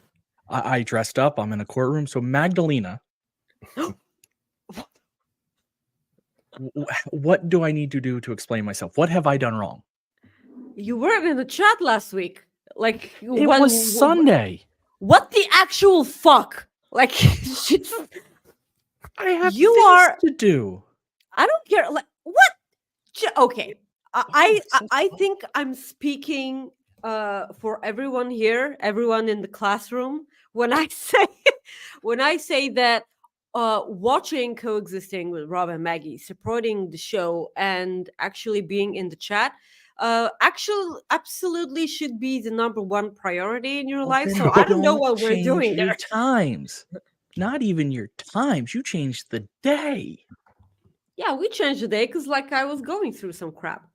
I dressed up. I'm in a courtroom. So Magdalena, what do I need to do to explain myself? What have I done wrong? You weren't in the chat last week. Like It was Sunday. What the actual fuck? Like she's- I have You things are- to do. I don't care. Like what? Okay. I Wow. think I'm speaking for everyone here, everyone in the classroom, when I say that watching Coexisting with Rob and Maggie, supporting the show, and actually being in the chat actually absolutely should be the number one priority in your Well, life. then So I don't know what we're change doing your there. times. Not even your times. You changed the day. Yeah, we changed the day because like I was going through some crap.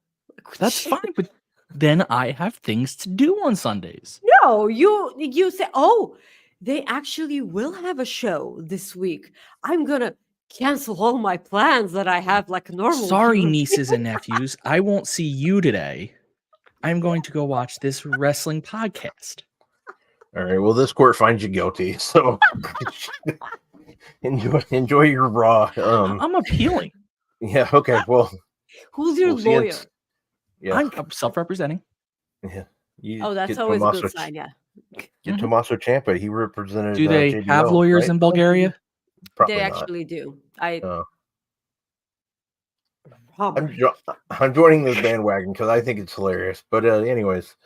That's fine, but then I have things to do on Sundays. No, you say, oh, they actually will have a show this week. I'm gonna cancel all my plans that I have like a normal Sorry, human nieces and nephews. I won't see you today. I'm going to go watch this wrestling podcast. All right. Well, this court finds you guilty, so enjoy your Raw. I'm appealing. Yeah. Okay. Well, Who's your we'll see lawyer? yeah. I'm self-representing. Yeah. You Oh, that's get always a Tommaso, good sign. Yeah, Get Tommaso Ciampa. He represented. Do they JBL, have lawyers right? in Bulgaria? Probably they not. actually do. I I'm joining this bandwagon because I think it's hilarious. But anyways,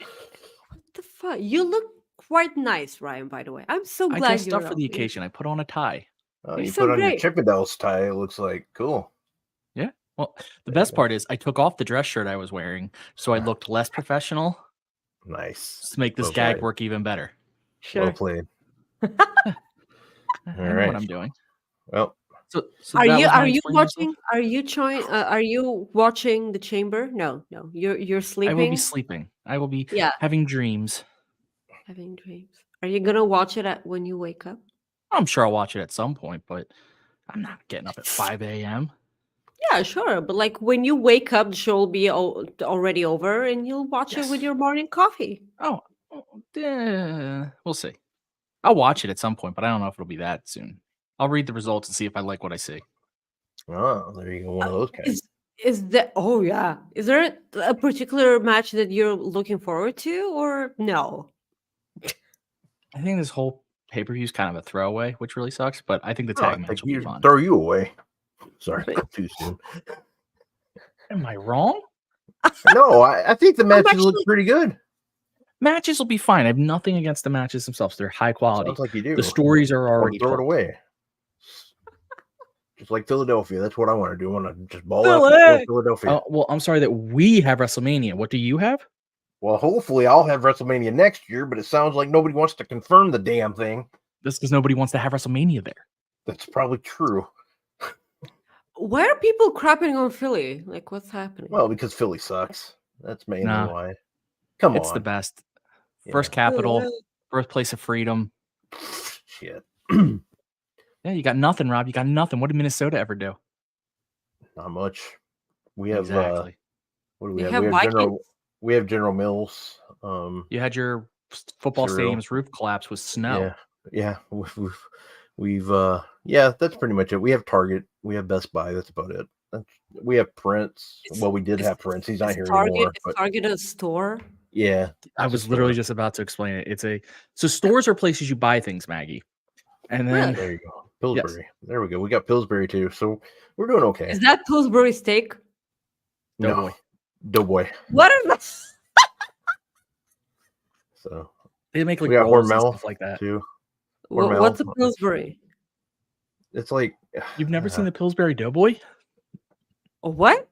What the fuck? You look quite nice, Ryan. By the way, I'm so I glad dressed you're up for the occasion. I put on a tie. You're you so put on great. your Chippendales tie. It looks like cool. Yeah. Well, the best part is I took off the dress shirt I was wearing, so I looked less professional. Nice. To make this Well gag played. work even better. Sure. Well played. I know right. what I'm doing. Well, So Are that you was my are you explaining myself. watching? Are you watching the chamber? No. You're I sleeping. will be sleeping. I will be Yeah. having dreams. Having dreams. Are you gonna watch it when you wake up? I'm sure I'll watch it at some point, but I'm not getting up at 5 a.m. Yeah, sure. But like when you wake up, the show will be already over, and you'll watch it with Yes. your morning coffee. Oh, we'll see. I'll watch it at some point, but I don't know if it'll be that soon. I'll read the results and see if I like what I see. oh, there you go. One of those guys. Is that? Oh yeah. Is there a particular match that you're looking forward to, or no? I think this whole pay-per-view is kind of a throwaway, which really sucks, but I think the Oh, tag I match think will be you fun. throw you away. Sorry, too soon. Am I wrong? No, I think the matches look actually- pretty good. Matches will be fine. I have nothing against the matches themselves. They're high quality. Sounds like you do. The stories are I wanna already throw it told. away. Just like Philadelphia. That's what I want to do. I want to just ball Philly! up and throw Philadelphia. Oh, well, I'm sorry that we have WrestleMania. What do you have? Well, hopefully I'll have WrestleMania next year, but it sounds like nobody wants to confirm the damn thing. This because nobody wants to have WrestleMania there. That's probably true. Why are people crapping on Philly? Like, what's happening? Well, because Philly sucks. That's mainly Nah. why. Come on. It's the best. Yeah. First capital, birthplace of freedom. Shit. Yeah, you got nothing, Rob. You got nothing. What did Minnesota ever do? Not much. We have Exactly. what do we They have? have We have General Mills. You had your football Cereal. stadium's roof collapse with snow. Yeah. We've yeah, that's pretty much it. We have Target, we have Best Buy, that's about it. We have Prince. Well, we did have Prince. He's not here anymore. Is But Target a store? yeah. I was literally just about to explain it. So stores are places you buy things, Maggie. And then There you go. Pillsbury. There we go. We got Pillsbury too. So we're doing okay. Is that Pillsbury steak? No. Doughboy. What is that? So they make like we got rolls and Hormel stuff like that. too. Hormel. What's a Pillsbury? It's like You've never seen the Pillsbury Doughboy? A what?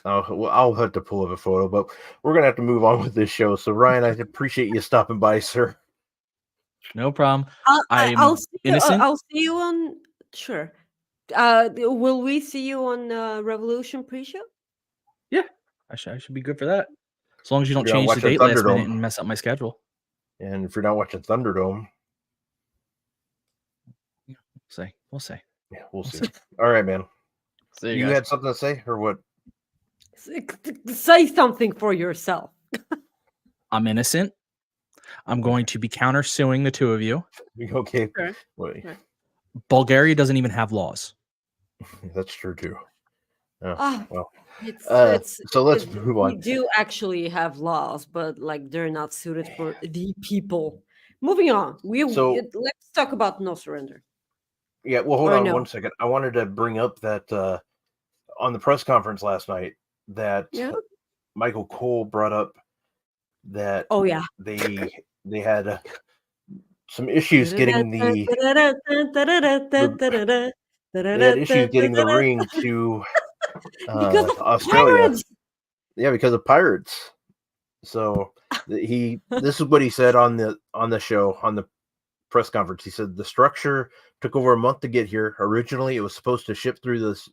I'll have to pull up a photo, but we're gonna have to move on with this show. So Ryan, I appreciate you stopping by, sir. No problem. I'll see innocent. I'll see you on. Sure. Will we see you on Revolution pre-show? Yeah, I should be good for that. As long as you don't You're not change the watching date last Thunderdome. minute and mess up my schedule. And if you're not watching Thunderdome, We'll see. yeah, we'll see. All right, man. See You guys. had something to say, or what? Say something for yourself. I'm innocent. I'm going to be countersuing the two of you. Okay. Sure. Wait, Sure. Bulgaria doesn't even have laws. that's true too. Oh, Ah, well, It's so let's move we on. do actually have laws, but like they're not suited for the people. Moving on. Let's talk about No Surrender. Yeah, well, hold Or on no. 1 second. I wanted to bring up that on the press conference last night that Yeah. Michael Cole brought up that Oh yeah. they had some issues getting the ring to because of Australia. pirates. Yeah, because of pirates. So this is what he said on the show, on the press conference. He said the structure took over a month to get here. Originally, it was supposed to ship through this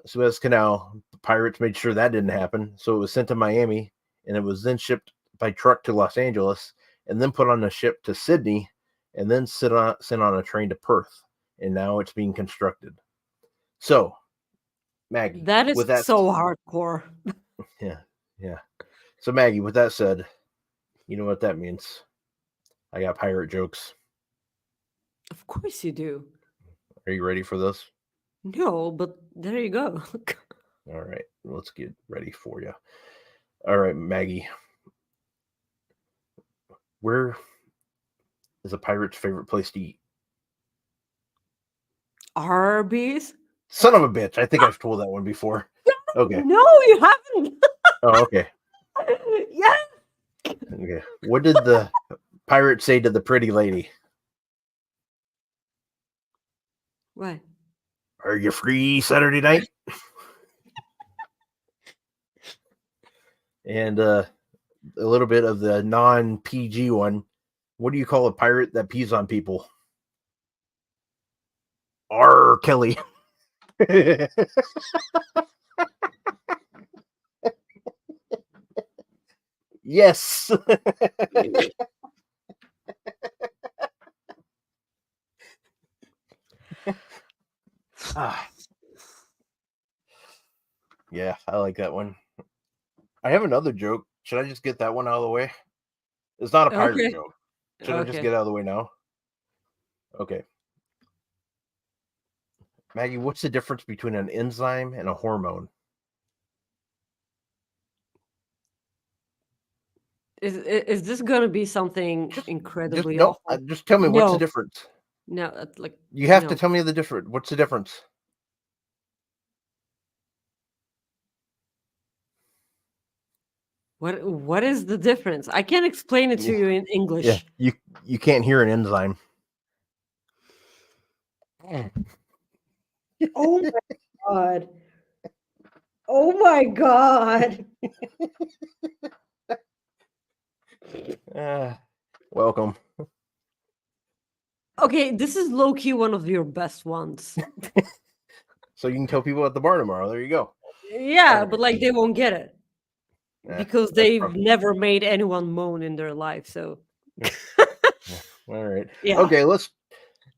Suez Canal. The Pirates made sure that didn't happen, so it was sent to Miami, and it was then shipped by truck to Los Angeles, and then put on a ship to Sydney, and then sent on a train to Perth, and now it's being constructed. So, Maggie, That is with that, so hardcore. yeah. So, Maggie, with that said, you know what that means. I got pirate jokes. Of course you do. Are you ready for this? No, but there you go. All right, let's get ready for you. All right, Maggie. Where is a pirate's favorite place to eat? Arby's? Son of a bitch. I think I've told that one before. Okay. No, you haven't. Oh, okay. Yes. Okay. What did the pirate say to the pretty lady? What? Are you free Saturday night? And a little bit of the non-PG one. What do you call a pirate that pees on people? R. Kelly. Yes. Yeah, I like that one. I have another joke. Should I just get that one out of the way? It's not a pirate joke. Should I just get out of the way now? Okay. Maggie, what's the difference between an enzyme and a hormone? Is this gonna be something incredibly no, awful? just tell me what's the difference. No, like you have to tell me the difference. What's the difference? What is the difference? I can't explain it to you in English. Yeah, you can't hear an enzyme. Oh my god. Oh my god. Welcome. Okay, this is low-key one of your best ones. So you can tell people at the bar tomorrow. There you go. Yeah, but like they won't get it. Because they've probably never made anyone moan in their life, so all right. Yeah. Okay, let's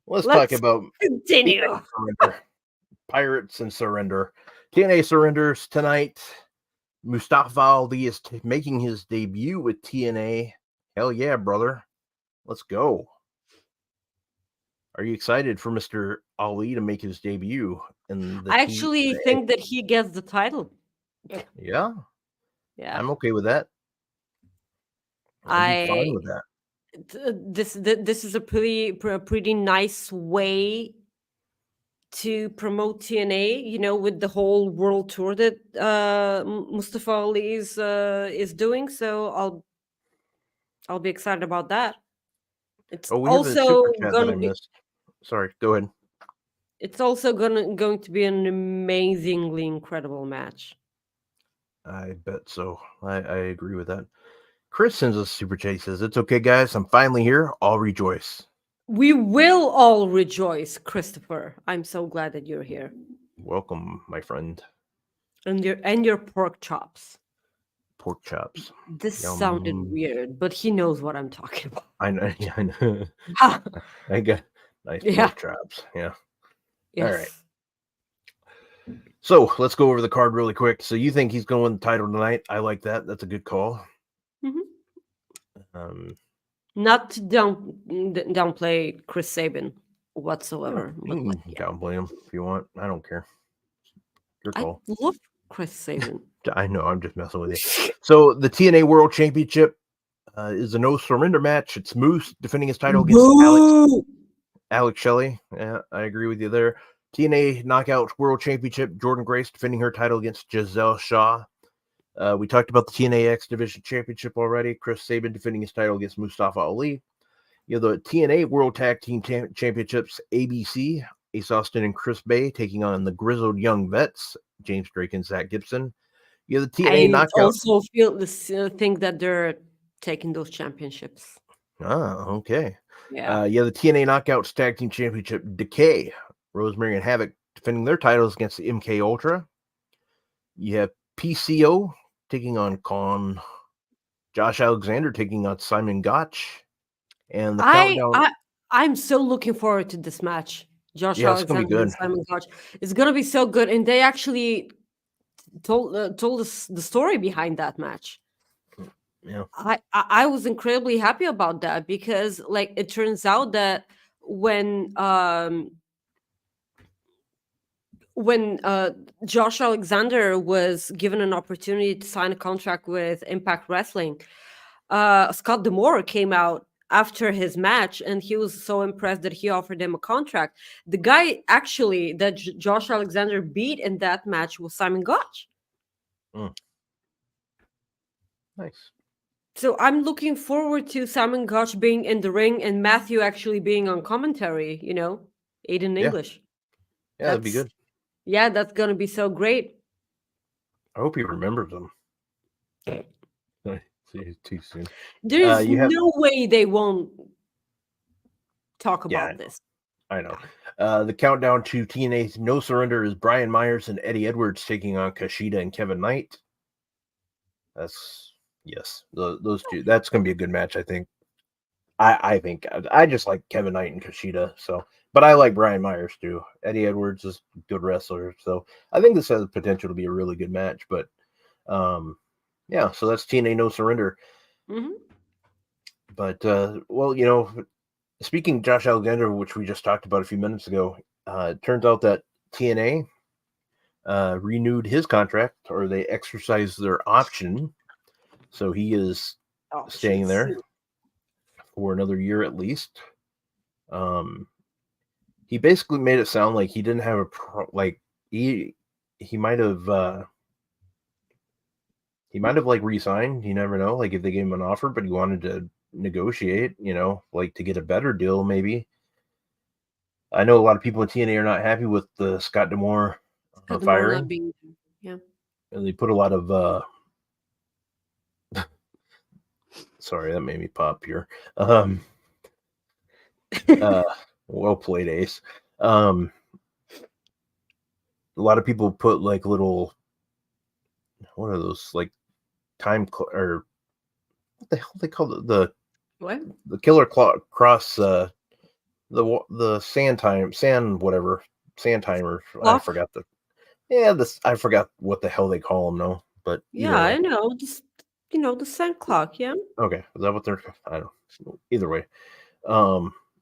talk about continue. Pirates and Surrender. TNA surrenders tonight. Mustafa Ali is making his debut with TNA. Hell yeah, brother. Let's go. Are you excited for Mr. Ali to make his debut in the I actually think that he gets the title. Yeah. Yeah. I'm okay with that. I'm fine with that. This is a pretty nice way to promote TNA, you know, with the whole world tour that Mustafa Ali is doing. So I'll be excited about that. It's also gonna be. Sorry, go ahead. It's also going to be an amazingly incredible match. I bet so. I agree with that. Chris sends us a super chat. He says, "It's okay, guys. I'm finally here. I'll rejoice." We will all rejoice, Christopher. I'm so glad that you're here. Welcome, my friend. And your pork chops. Pork chops. This sounded weird, but he knows what I'm talking about. I know. Yeah, I know. I got nice pork chops. Yeah. Yes. All right. So let's go over the card really quick. So you think he's going to win the title tonight? I like that. That's a good call. Mm-hmm. Not to downplay Chris Sabin whatsoever. You can downplay him if you want. I don't care. Your call. I love Chris Sabin. I know. I'm just messing with you. So the TNA World Championship is a no surrender match. It's Moose defending his title against Alex Shelley. Yeah, I agree with you there. TNA Knockout World Championship, Jordan Grace defending her title against Giselle Shaw. We talked about the TNA X Division Championship already. Chris Sabin defending his title against Mustafa Ali. You have the TNA World Tag Team Championships, ABC. Ace Austin and Chris Bay taking on the Grizzled Young Vets, James Drake and Zach Gibson. You have the TNA I knockout. also think that they're taking those championships. Oh, okay. Yeah. You have the TNA Knockouts Tag Team Championship. Decay, Rosemary and Havoc defending their titles against the MK Ultra. You have PCO taking on Khan. Josh Alexander taking on Simon Gotch. And the countdown. I'm so looking forward to this match. Josh Yeah, it's gonna be Alexander and good. Simon Gotch. It's gonna be so good, and they actually told us the story behind that match. Yeah. I was incredibly happy about that because, like, it turns out that when Josh Alexander was given an opportunity to sign a contract with Impact Wrestling, Scott D'Amore came out after his match and he was so impressed that he offered him a contract. The guy actually that Josh Alexander beat in that match was Simon Gotch. Nice. So I'm looking forward to Simon Gotch being in the ring and Matthew actually being on commentary, Aiden English. Yeah, that'd be good. Yeah, that's going to be so great. I hope he remembers them. See, too soon. There's no way they won't talk about this. I know. The countdown to TNA No Surrender is Brian Myers and Eddie Edwards taking on Kushida and Kevin Knight. Yes, those two. That's going to be a good match, I think. I think I just like Kevin Knight and Kushida, but I like Brian Myers too. Eddie Edwards is a good wrestler, so I think this has the potential to be a really good match. But yeah, so that's TNA No Surrender. Mm-hmm. But speaking of Josh Alexander, which we just talked about a few minutes ago, it turns out that TNA renewed his contract, or they exercised their option, so he is staying there for another year at least. He basically made it sound like he didn't have he might have like resigned. You never know, like if they gave him an offer, but he wanted to negotiate, like to get a better deal maybe. I know a lot of people in TNA are not happy with the Scott D'Amore firing. And they put a lot of sorry, that made me pop here. Well played, Ace. A lot of people put like little, what are those, like time or what the hell they call it? The killer cross, the sand timer. I forgot I forgot what the hell they call them. No, but I know. Just the sand clock. Yeah. Okay, is that what they're? I don't know. Either way,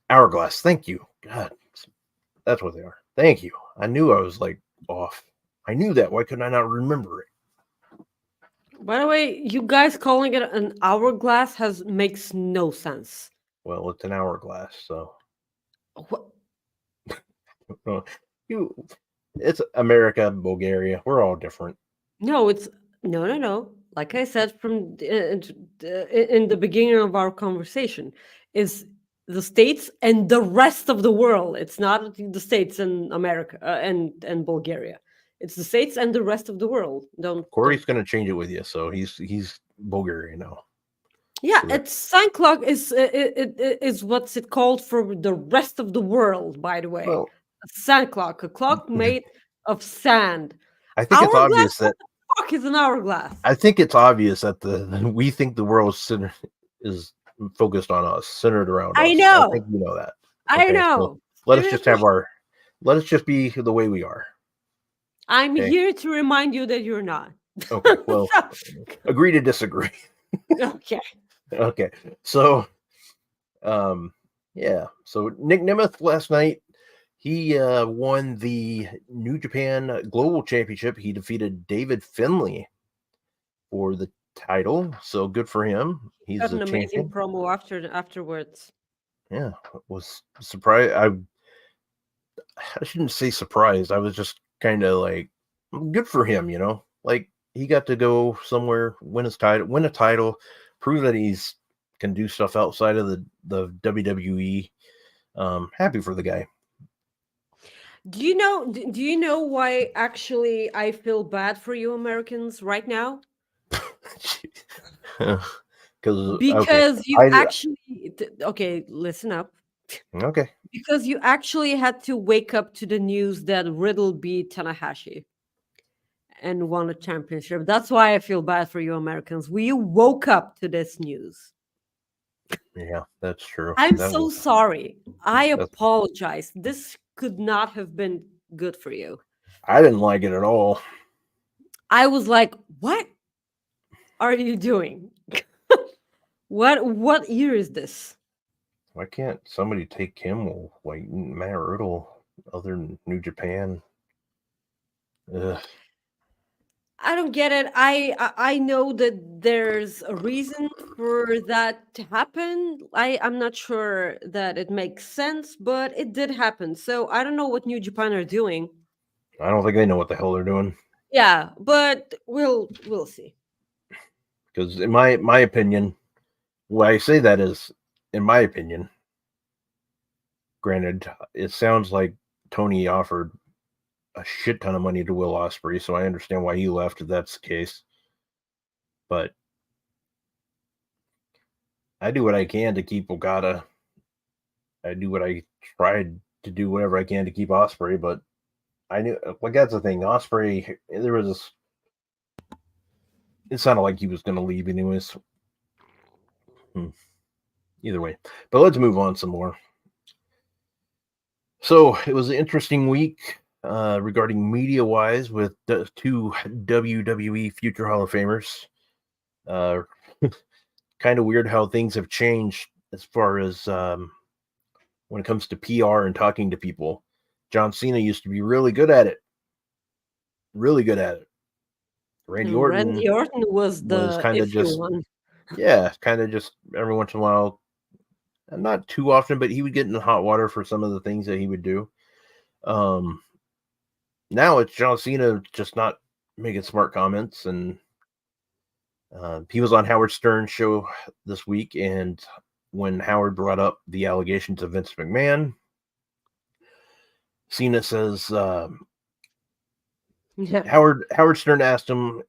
hourglass. Thank you. God, that's what they are. Thank you. I knew I was like off. I knew that. Why couldn't I not remember it? By the way, you guys calling it an hourglass makes no sense. Well, it's an hourglass, so. What? It's America, Bulgaria. We're all different. No, it's no. Like I said from in the beginning of our conversation, is the States and the rest of the world. It's not the States and America and Bulgaria. It's the States and the rest of the world. Corey's going to change it with you, so he's Bulgarian now. Yeah, so it's sand clock is what's it called for the rest of the world, by the way. Well, a sand clock, a clock made of sand. I think it's obvious that fuck is an hourglass. I think it's obvious that we think the world is focused on us, centered around us. I know. I think you know that. Okay, I know. So let us just be the way we are. I'm here to remind you that you're not. Okay, well, agree to disagree. Okay. Okay. So, yeah. So Nick Nemeth last night, he won the New Japan Global Championship. He defeated David Finlay for the title. So good for him. He's an amazing promo afterwards. Yeah, was surprised. I shouldn't say surprised. I was just kind of like, good for him, like he got to go somewhere, win a title, prove that he's can do stuff outside of the WWE. Happy for the guy. Do you know? Do you know why actually I feel bad for you Americans right now? Because okay, Because you actually okay, listen up. okay. Because you actually had to wake up to the news that Riddle beat Tanahashi and won a championship. That's why I feel bad for you Americans. We woke up to this news. Yeah, that's true. I'm That so was sorry. I that's, apologize. This could not have been good for you. I didn't like it at all. I was like, what are you doing? What year is this? Why can't somebody take Kimmel like Matt Riddle other than New Japan? Ugh. I don't get it. I know that there's a reason for that to happen. I'm not sure that it makes sense, but it did happen. So I don't know what New Japan are doing. I don't think they know what the hell they're doing. Yeah, but we'll see. Because in my opinion, why I say that is, in my opinion, granted, it sounds like Tony offered a shit ton of money to Will Ospreay, so I understand why he left if that's the case. But I do what I can to keep Okada. I do what I tried to do whatever I can to keep Ospreay, but I knew like that's the thing. Ospreay, there was this. It sounded like he was going to leave anyways. Either way, but let's move on some more. So it was an interesting week regarding media-wise with the two WWE future Hall of Famers. Kind of weird how things have changed as far as when it comes to PR and talking to people. John Cena used to be really good at it. Really good at it. Randy Orton was the kind of iffy just, one. yeah, kind of just every once in a while, not too often, but he would get in the hot water for some of the things that he would do. Now it's John Cena just not making smart comments, and he was on Howard Stern's show this week, and when Howard brought up the allegations of Vince McMahon, Cena says Yeah. Howard Stern asked him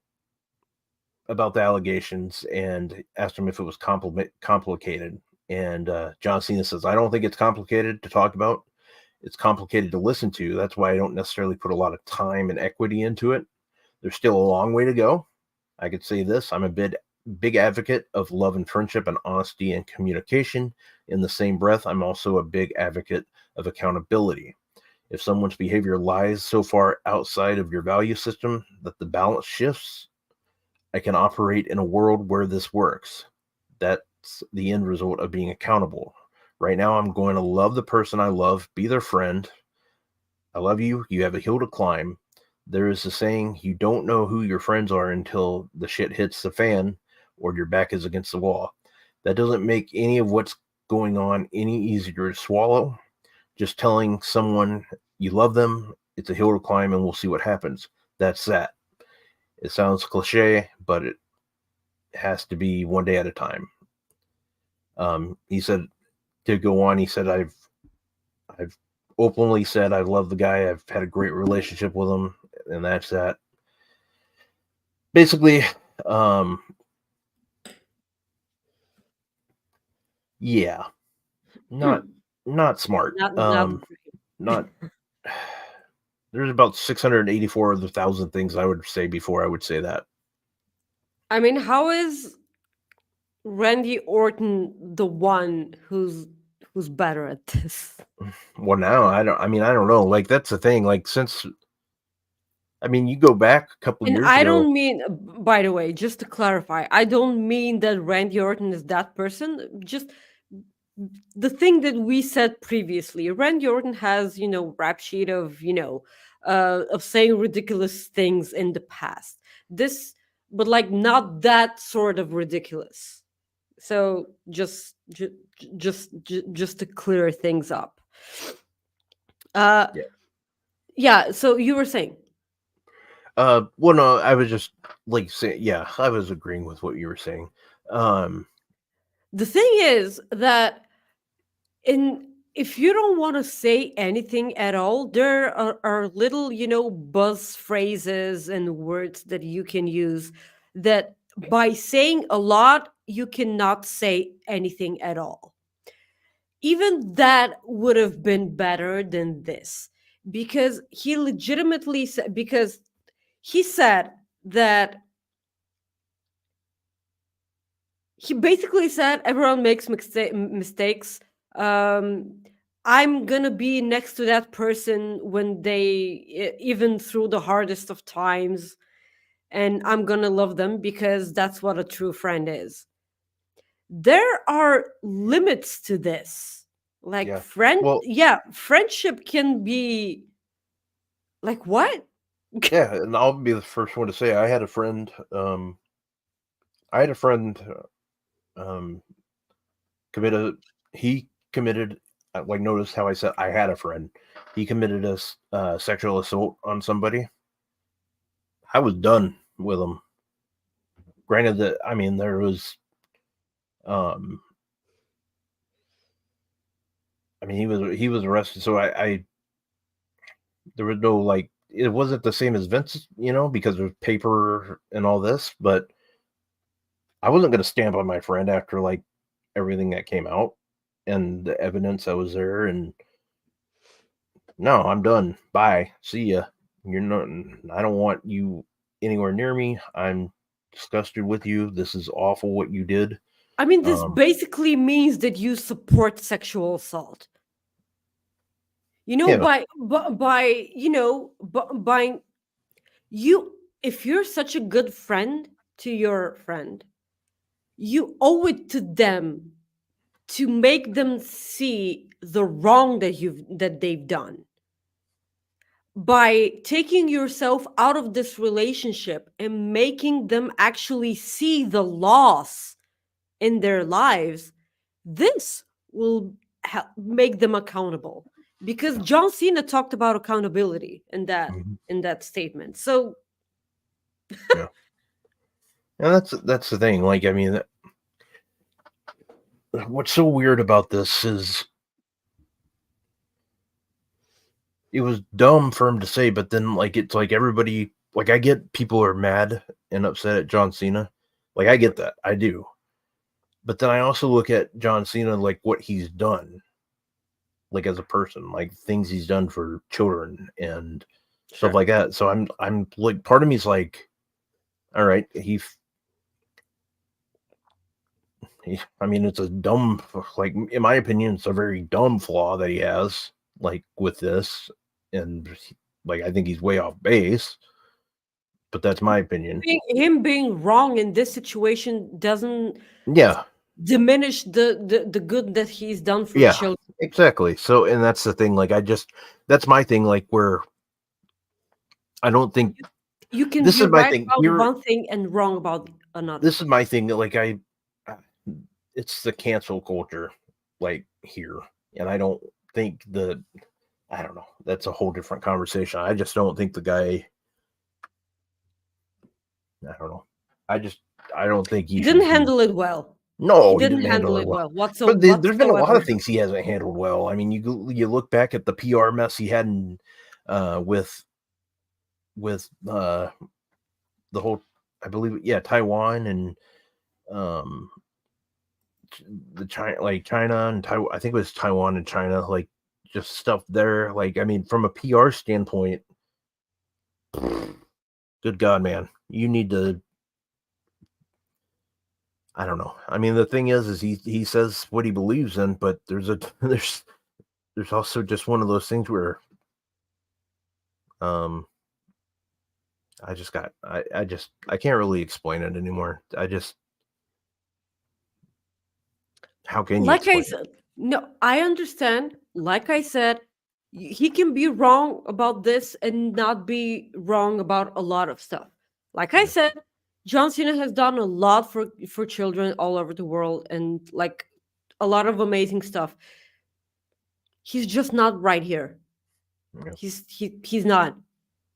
about the allegations and asked him if it was complicated, and John Cena says, "I don't think it's complicated to talk about. It's complicated to listen to. That's why I don't necessarily put a lot of time and equity into it. There's still a long way to go. I could say this: I'm a big advocate of love and friendship and honesty and communication. In the same breath, I'm also a big advocate of accountability. If someone's behavior lies so far outside of your value system that the balance shifts, I can operate in a world where this works. That's the end result of being accountable. Right now, I'm going to love the person I love, be their friend. I love you. You have a hill to climb. There is a saying, you don't know who your friends are until the shit hits the fan or your back is against the wall. That doesn't make any of what's going on any easier to swallow. Just telling someone you love them, it's a hill to climb and we'll see what happens. That's that. It sounds cliche, but it has to be one day at a time." He said, to go on, he said, I've openly said I love the guy. I've had a great relationship with him, and that's that. Basically, yeah, not smart. Not. There's about 684 other thousand things I would say before I would say that. I mean, how is Randy Orton the one who's better at this? Well, now I don't know. Like that's the thing. Like since, I mean, you go back a couple And years I ago. don't mean, by the way, just to clarify, I don't mean that Randy Orton is that person. Just the thing that we said previously. Randy Orton has, rap sheet of, of saying ridiculous things in the past. This, but like not that sort of ridiculous. So just to clear things up. Yeah. Yeah. So you were saying. Well, no, I was just like saying, yeah, I was agreeing with what you were saying. The thing is that in if you don't want to say anything at all, there are little, buzz phrases and words that you can use that by saying a lot, you cannot say anything at all. Even that would have been better than this, because he legitimately said, because he said that he basically said everyone makes mistakes. um I'm gonna be next to that person when they even through the hardest of times, and I'm gonna love them because that's what a true friend is. There are limits to this. Like Yeah. Well, friendship can be like what? yeah, and I'll be the first one to say I had a friend. I had a friend um, committed. He committed. Like, notice how I said I had a friend. He committed a sexual assault on somebody. I was done with him. Granted that I mean there was, um, I mean he was arrested, so I there was no like it wasn't the same as Vince, because there's paper and all this, but I wasn't going to stamp on my friend after like everything that came out and the evidence that was there. And no, I'm done. Bye. See ya. You're not. I don't want you anywhere near me. I'm disgusted with you. This is awful what you did. I mean, this Um, basically means that you support sexual assault. yeah. By you, if you're such a good friend to your friend, you owe it to them to make them see the wrong that they've done. By taking yourself out of this relationship and making them actually see the loss in their lives, this will make them accountable, because John Cena talked about accountability in that Mhm. statement. So Yeah. And that's the thing. Like, I mean, what's so weird about this is it was dumb for him to say, but then like it's like everybody like I get people are mad and upset at John Cena. Like I get that. I do. But then I also look at John Cena like what he's done, like as a person, like things he's done for children and stuff sure. like that. So I'm like part of me's like, all right, I mean it's a dumb like in my opinion, it's a very dumb flaw that he has, like with this. And like I think he's way off base, but that's my opinion. Him being wrong in this situation doesn't Yeah. diminish the good that he's done for Yeah. children. Exactly. So and that's the thing, like that's my thing, like where I don't think You can this be is my right thing. about Here one thing and wrong about another. this is my thing that like uh, it's the cancel culture like here. And I don't think I don't know. That's a whole different conversation. I just don't think the guy I don't know. I just I don't think He he didn't should be. handle it well. He No, he didn't didn't handle handle it it well. well But there's been a lot whatsoever. of things he hasn't handled well. I mean, you look back at the PR mess he had in, with the whole, I believe, yeah, Taiwan and um the China and Taiwan. I think it was Taiwan and China, like just stuff there. Like, I mean, from a PR standpoint, good God, man, you need to. I don't know. I mean, the thing is he says what he believes in, but there's also just one of those things where um I can't really explain it anymore. How can you Like I explain it? said, no, I understand. Like I said, he can be wrong about this and not be wrong about a lot of stuff. Like I Yeah. said, John Cena has done a lot for children all over the world, and like a lot of amazing stuff. He's just not right here. Yeah. He's not.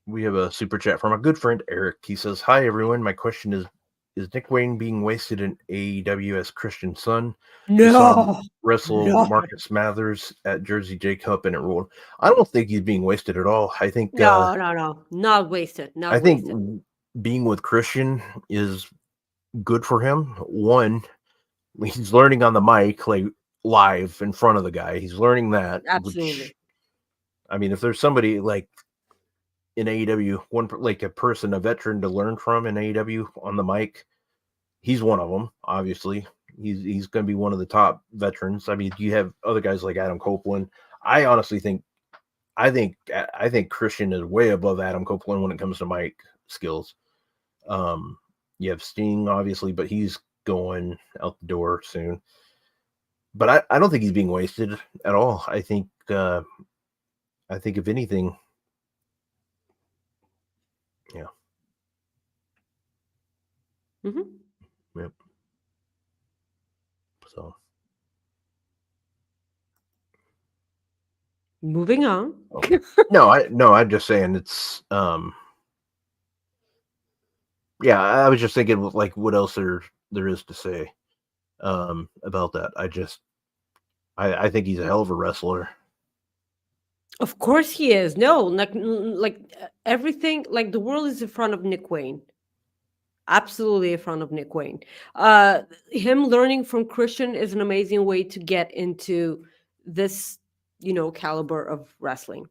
We have a super chat from a good friend Eric. He says, "Hi everyone. My question is is Nick Wayne being wasted in AEW as Christian's son? We saw him No, wrestle no, Marcus Mathers at Jersey J Cup and it ruled. I don't think he's being wasted at all. I think no, no, no, not wasted, I not think wasted. being with Christian is good for him. One, he's learning on the mic, like live in front of the guy. He's learning that, Absolutely. which I mean, if there's somebody like in AEW, like a person, a veteran to learn from in AEW on the mic, he's one of them. Obviously, he's going to be one of the top veterans. I mean, you have other guys like Adam Copeland. I honestly think, I think Christian is way above Adam Copeland when it comes to mic skills. You have Sting, obviously, but he's going out the door soon. But I don't think he's being wasted at all. I think if anything, yeah. Yep. So Moving on. okay. I'm just saying it's yeah, I was just thinking like what else there is to say about that. I think he's a hell of a wrestler. Of course he is. No, like everything, like the world is in front of Nick Wayne. Absolutely in front of Nick Wayne. Him learning from Christian is an amazing way to get into this, caliber of wrestling.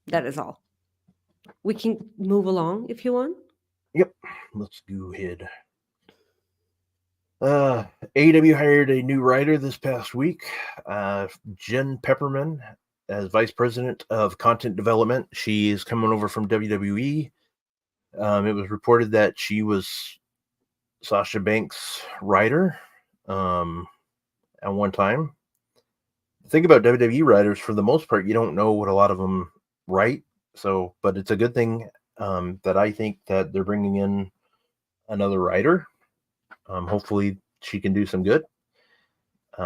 That is all. We can move along if you want. Yep. Let's go ahead. AEW hired a new writer this past week, Jen Pepperman, as vice president of content development. She is coming over from WWE. It was reported that she was Sasha Banks' writer at one time. The thing about WWE writers, for the most part, you don't know what a lot of them write. So, but it's a good thing that I think that they're bringing in another writer. Hopefully, she can do some good.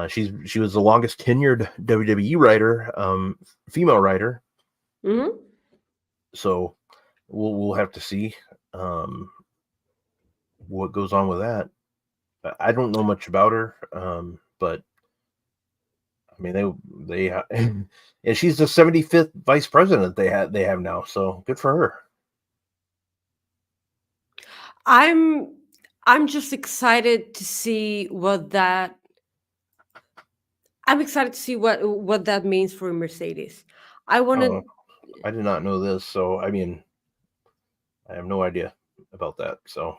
She was the longest tenured WWE writer, female writer. Mm-hmm. So we'll have to see what goes on with that. I don't know much about her, but I mean they and she's the 75th vice president they have now. So good for her. I'm just excited to see what that. I'm excited to see what that means for Mercedes. I want to. I did not know this, so I mean, I have no idea about that. So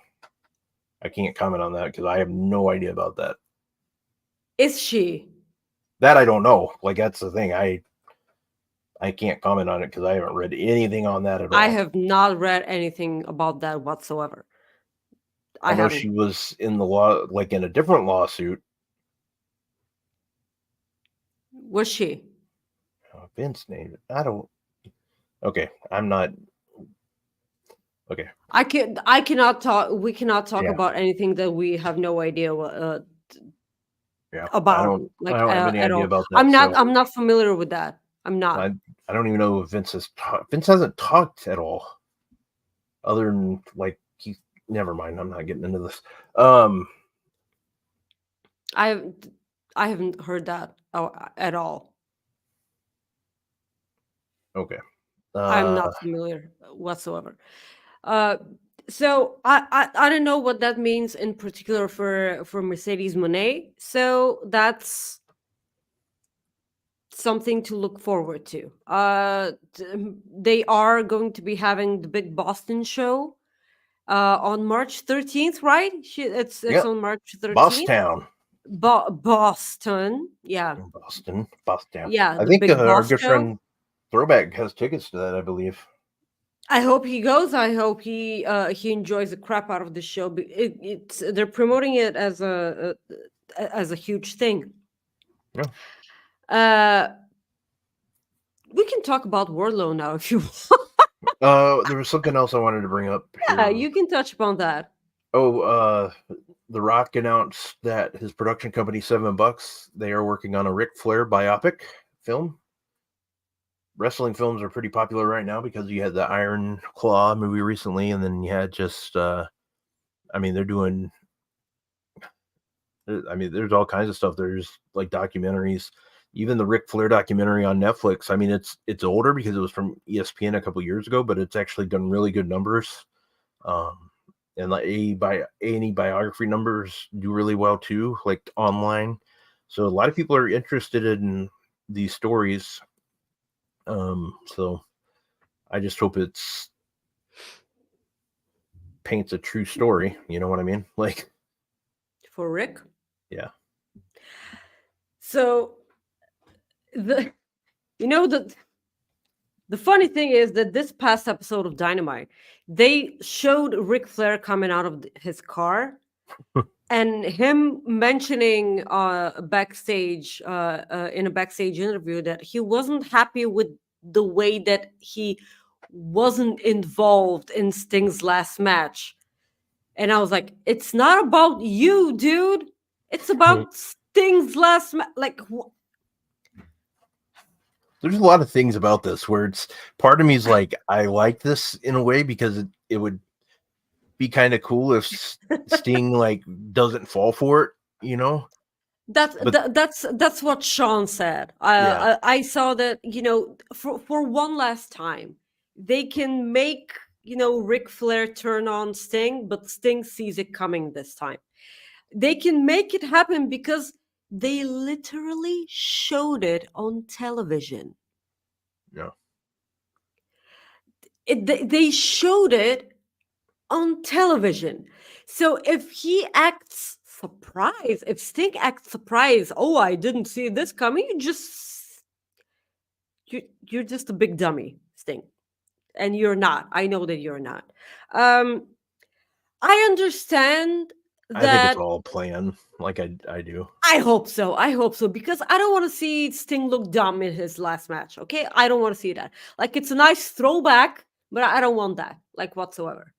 I can't comment on that because I have no idea about that. Is she? That I don't know. Like that's the thing. I can't comment on it because I haven't read anything on that at all. I have not read anything about that whatsoever. I know she was in the law, like in a different lawsuit. Was she? Vince named it. I don't. Okay, I'm not. Okay. I cannot talk. We cannot talk about anything that we have no idea what. About I don't have any at idea all. about that. I'm not familiar with that. I'm not. I don't even know if Vince hasn't talked at all, other than like never mind. I'm not getting into this. I haven't heard that at all. Okay. I'm not familiar whatsoever. So I don't know what that means in particular for Mercedes Moné. So that's something to look forward to. They are going to be having the big Boston show on March 13th, right? It's on March 13th. Boston, yeah. Boston. Yeah, I think our good friend Throwback has tickets to that, I believe. I hope he goes. I hope he enjoys the crap out of the show. They're promoting it as a huge thing. Yeah. We can talk about Wardlow now if you want. There was something else I wanted to bring up. Yeah, you can touch upon that. Oh, The Rock announced that his production company, $7, they are working on a Ric Flair biopic film. Wrestling films are pretty popular right now because you had the Iron Claw movie recently, and then you had just I mean, they're doing. I mean, there's all kinds of stuff. There's like documentaries, even the Ric Flair documentary on Netflix. I mean, it's older because it was from ESPN a couple years ago, but it's actually done really good numbers. And like A&E biography numbers do really well too, like online. So a lot of people are interested in these stories. So I just hope it's paints a true story. You know what I mean? Like, For Rick. yeah. So the the funny thing is that this past episode of Dynamite, they showed Ric Flair coming out of his car and him mentioning backstage in a backstage interview that he wasn't happy with the way that he wasn't involved in Sting's last match. And I was like, it's not about you, dude. It's about Sting's last match. Like, There's a lot of things about this where it's part of me is like, I like this in a way because it would be kind of cool if Sting like doesn't fall for it, you know. That's what Sean said. Yeah. I saw that, for one last time, they can make, Ric Flair turn on Sting, but Sting sees it coming this time. They can make it happen because they literally showed it on television. Yeah. They showed it on television. So if he acts surprised, if Sting acts surprised, oh, I didn't see this coming, you're just a big dummy, Sting. And you're not. I know that you're not. I understand that. I think it's all planned, like I do. I hope so. I hope so, because I don't want to see Sting look dumb in his last match. Okay, I don't want to see that. Like, it's a nice throwback, but I don't want that, like, whatsoever.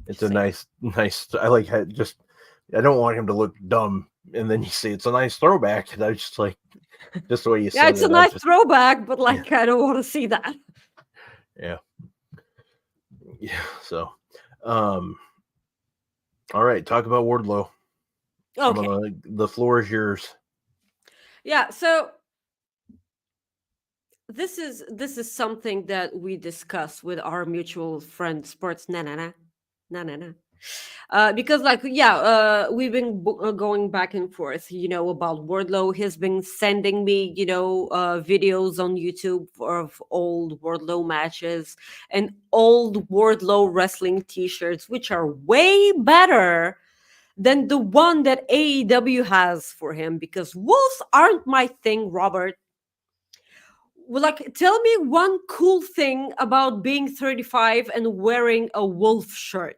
It's a nice. I like just. I don't want him to look dumb, and then you say it's a nice throwback. And I just like just the way you said it. Yeah, it's a nice throwback, but like, I don't want to see that. Yeah. Yeah. So, all right. Talk about Wardlow. Okay. The floor is yours. Yeah. So this is something that we discuss with our mutual friend Sports Nanana. Because we've been going back and forth, about Wardlow. He's been sending me, videos on YouTube of old Wardlow matches and old Wardlow wrestling t-shirts, which are way better than the one that AEW has for him, because wolves aren't my thing, Robert. Well, like, tell me one cool thing about being 35 and wearing a wolf shirt.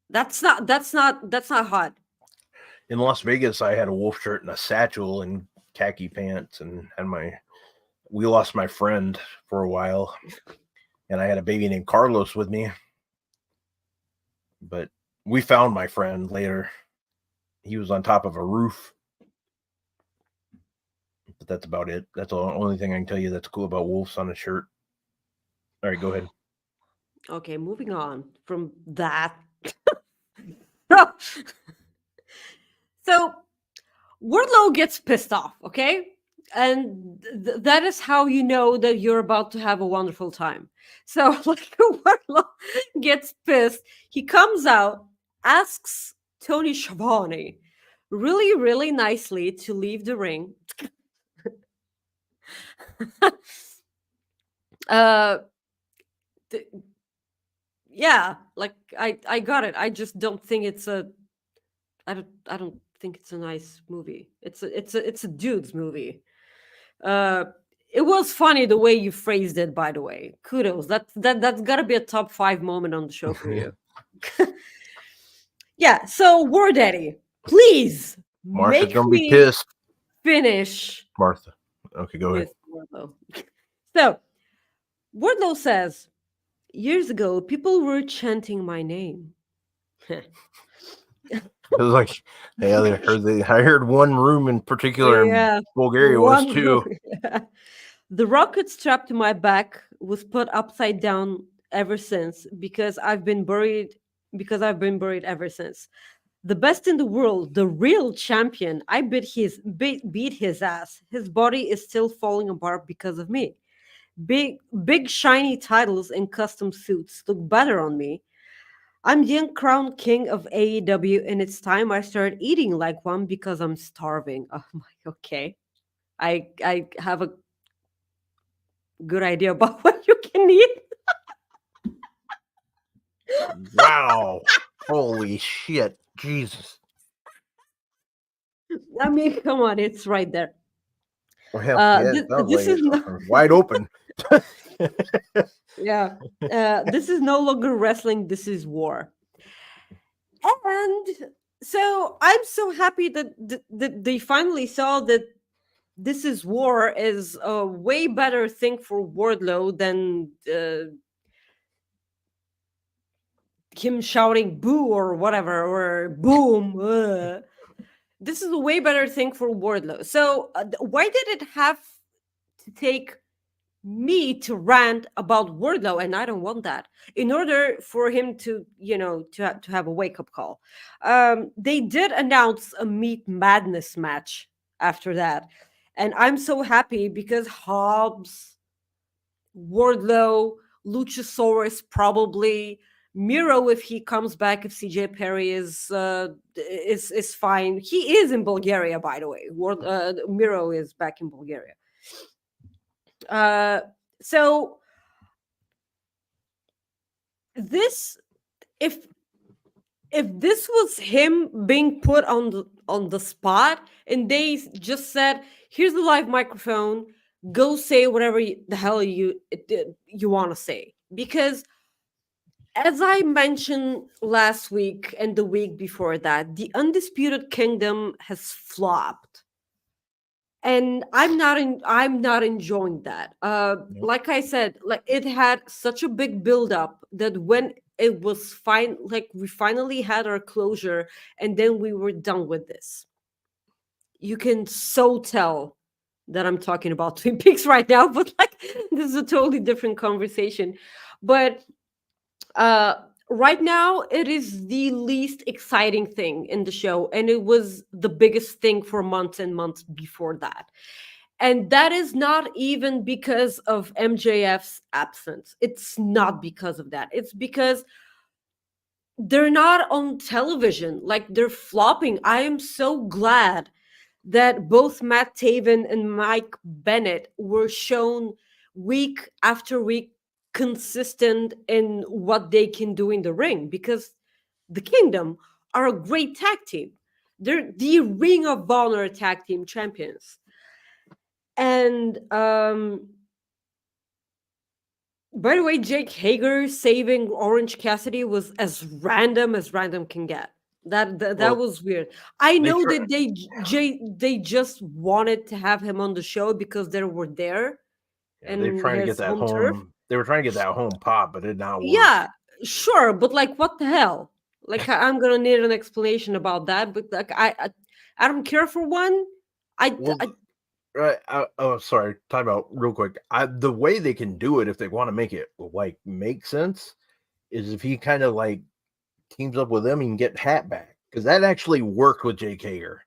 That's not hot. In Las Vegas, I had a wolf shirt and a satchel and khaki pants, and we lost my friend for a while, and I had a baby named Carlos with me. But we found my friend later. He was on top of a roof. But that's about it. That's the only thing I can tell you that's cool about wolves on a shirt. All right, go ahead. Okay, moving on from that. So Wardlow gets pissed off, okay? And that is how you know that you're about to have a wonderful time. So, like, Wardlow gets pissed. He comes out, asks Tony Schiavone really, really nicely to leave the ring. Yeah, like, I got it. I just don't think it's I don't think it's a nice movie. It's a dude's movie. It was funny the way you phrased it, by the way. Kudos. That's gotta be a top 5 moment on the show for you. Yeah, so War Daddy, please Martha's gonna be pissed. Finish. Martha. Okay, go ahead. Wardlow. So Wardlow says, years ago, people were chanting my name. It was like, yeah, I heard one room in particular in Bulgaria was too. Yeah. The rocket strapped to my back was put upside down ever since because I've been buried ever since. The best in the world, the real champion. I beat his ass. His body is still falling apart because of me. Big shiny titles and custom suits look better on me. I'm the uncrowned king of AEW, and it's time I start eating like one because I'm starving. Oh my, okay. I have a good idea about what you can eat. Wow. Holy shit. Jesus. I mean, come on, it's right there. Well, hell, yeah, it sounds This like is no, it's wide open. yeah. This is no longer wrestling. This is war. And so I'm so happy that they finally saw that this is war is a way better thing for Wardlow than him shouting boo or whatever or boom. This is a way better thing for Wardlow. So why did it have to take me to rant about Wardlow? And I don't want that. In order for him to, to have a wake up call, they did announce a Meat Madness match after that, and I'm so happy because Hobbs, Wardlow, Luchasaurus, probably Miro if he comes back, if CJ Perry is fine. He is in Bulgaria, by the way. Miro is back in Bulgaria. So this, if this was him being put on the spot and they just said, here's the live microphone, go say whatever the hell you want to say. Because as I mentioned last week and the week before that, the Undisputed Kingdom has flopped. And I'm not enjoying that. Like I said, like it had such a big buildup that when it was fine, like we finally had our closure, and then we were done with this. You can so tell that I'm talking about Twin Peaks right now, but like this is a totally different conversation. But right now it is the least exciting thing in the show, and it was the biggest thing for months and months before that. And that is not even because of MJF's absence. It's not because of that. It's because they're not on television. Like they're flopping. I am so glad that both Matt Taven and Mike Bennett were shown week after week consistent in what they can do in the ring, because the Kingdom are a great tag team. They're the Ring of Honor tag team champions. And by the way, Jake Hager saving Orange Cassidy was as random can get. That was weird. I know that they just wanted to have him on the show because they were there. Yeah, they're trying to get that home turf. They were trying to get that home pop, but it did not work. Yeah, sure, but like, what the hell? Like, I'm gonna need an explanation about that. But like, I don't care for one. Sorry. Time out real quick. The way they can do it, if they want to make it like make sense, is if he kind of like teams up with them and get Hat back, because that actually worked with Jake Hager.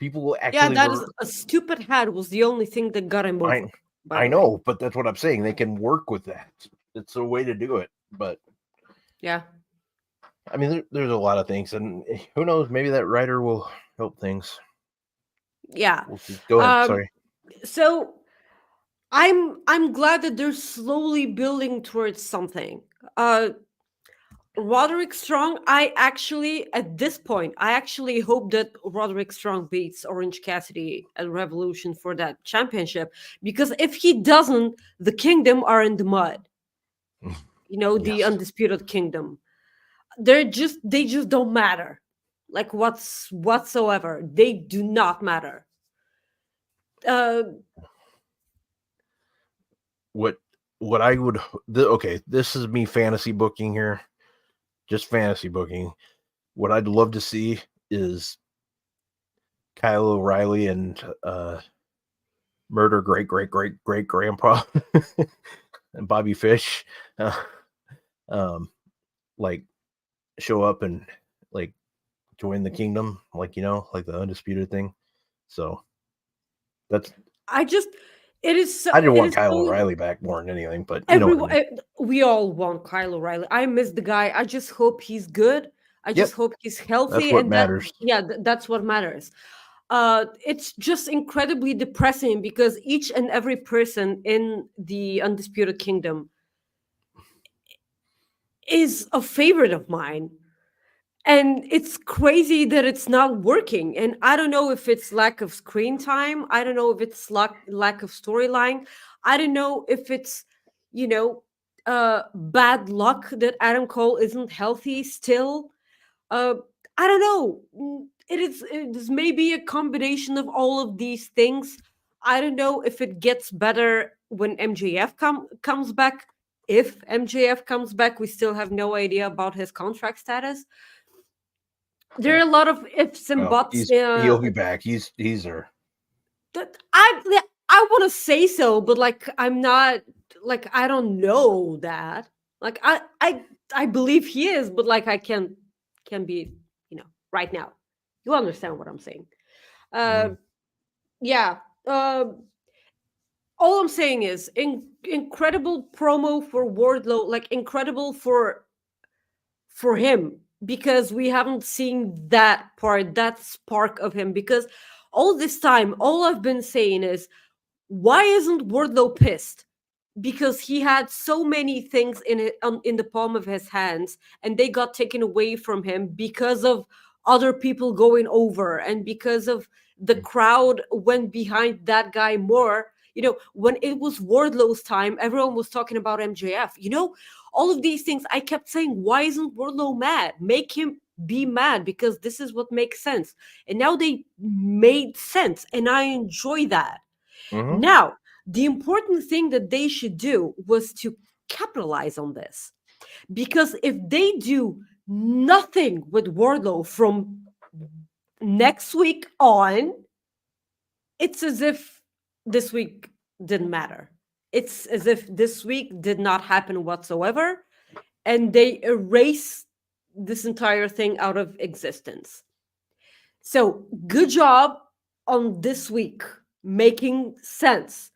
People actually, is a stupid hat was the only thing that got him over. I know, but that's what I'm saying. They can work with that. It's a way to do it. But yeah, I mean, there's a lot of things, and who knows? Maybe that writer will help things. Yeah. Go ahead. Sorry. So I'm glad that they're slowly building towards something. Roderick Strong, at this point, I actually hope that Roderick Strong beats Orange Cassidy at Revolution for that championship, because if he doesn't, the Kingdom are in the mud. The Undisputed Kingdom. They just don't matter. Like whatsoever. They do not matter. What I would this is me fantasy booking here. Just fantasy booking. What I'd love to see is Kyle O'Reilly and murder great grandpa and Bobby Fish like show up and like join the kingdom, like like the undisputed thing. So that's it is so I didn't it want is Kyle so O'Reilly back more than anything, but you know what I everyone mean. we all want Kyle O'Reilly. I miss the guy. I just hope he's good. I Yep, just hope he's that's healthy, what and matters. that's what matters. It's just incredibly depressing because each and every person in the Undisputed Kingdom is a favorite of mine. And it's crazy that it's not working. And I don't know if it's lack of screen time. I don't know if it's lack of storyline. I don't know if it's, you know, bad luck that Adam Cole isn't healthy still. Uh, I don't know. It is maybe a combination of all of these things. I don't know if it gets better when MJF comes back. If MJF comes back, we still have no idea about his contract status. There are a lot of ifs and Well, buts. he'll be back. He's there. That I want to say so, but like I'm not, like I don't know that. Like I believe he is, but like I can be, right now. You understand what I'm saying? Uh, yeah. All I'm saying is incredible promo for Wardlow, like incredible for him, because we haven't seen that part, that spark of him. Because all this time, all I've been saying is, why isn't Wardlow pissed? Because he had so many things in the palm of his hands, and they got taken away from him because of other people going over, and because of the crowd went behind that guy more. When it was Wardlow's time, everyone was talking about MJF. All of these things. I kept saying, why isn't Wardlow mad? Make him be mad, because this is what makes sense. And now they made sense, and I enjoy that. Mm-hmm. Now, the important thing that they should do was to capitalize on this. Because if they do nothing with Wardlow from next week on, it's as if this week didn't matter. It's as if this week did not happen whatsoever, and they erase this entire thing out of existence. So, good job on this week making sense.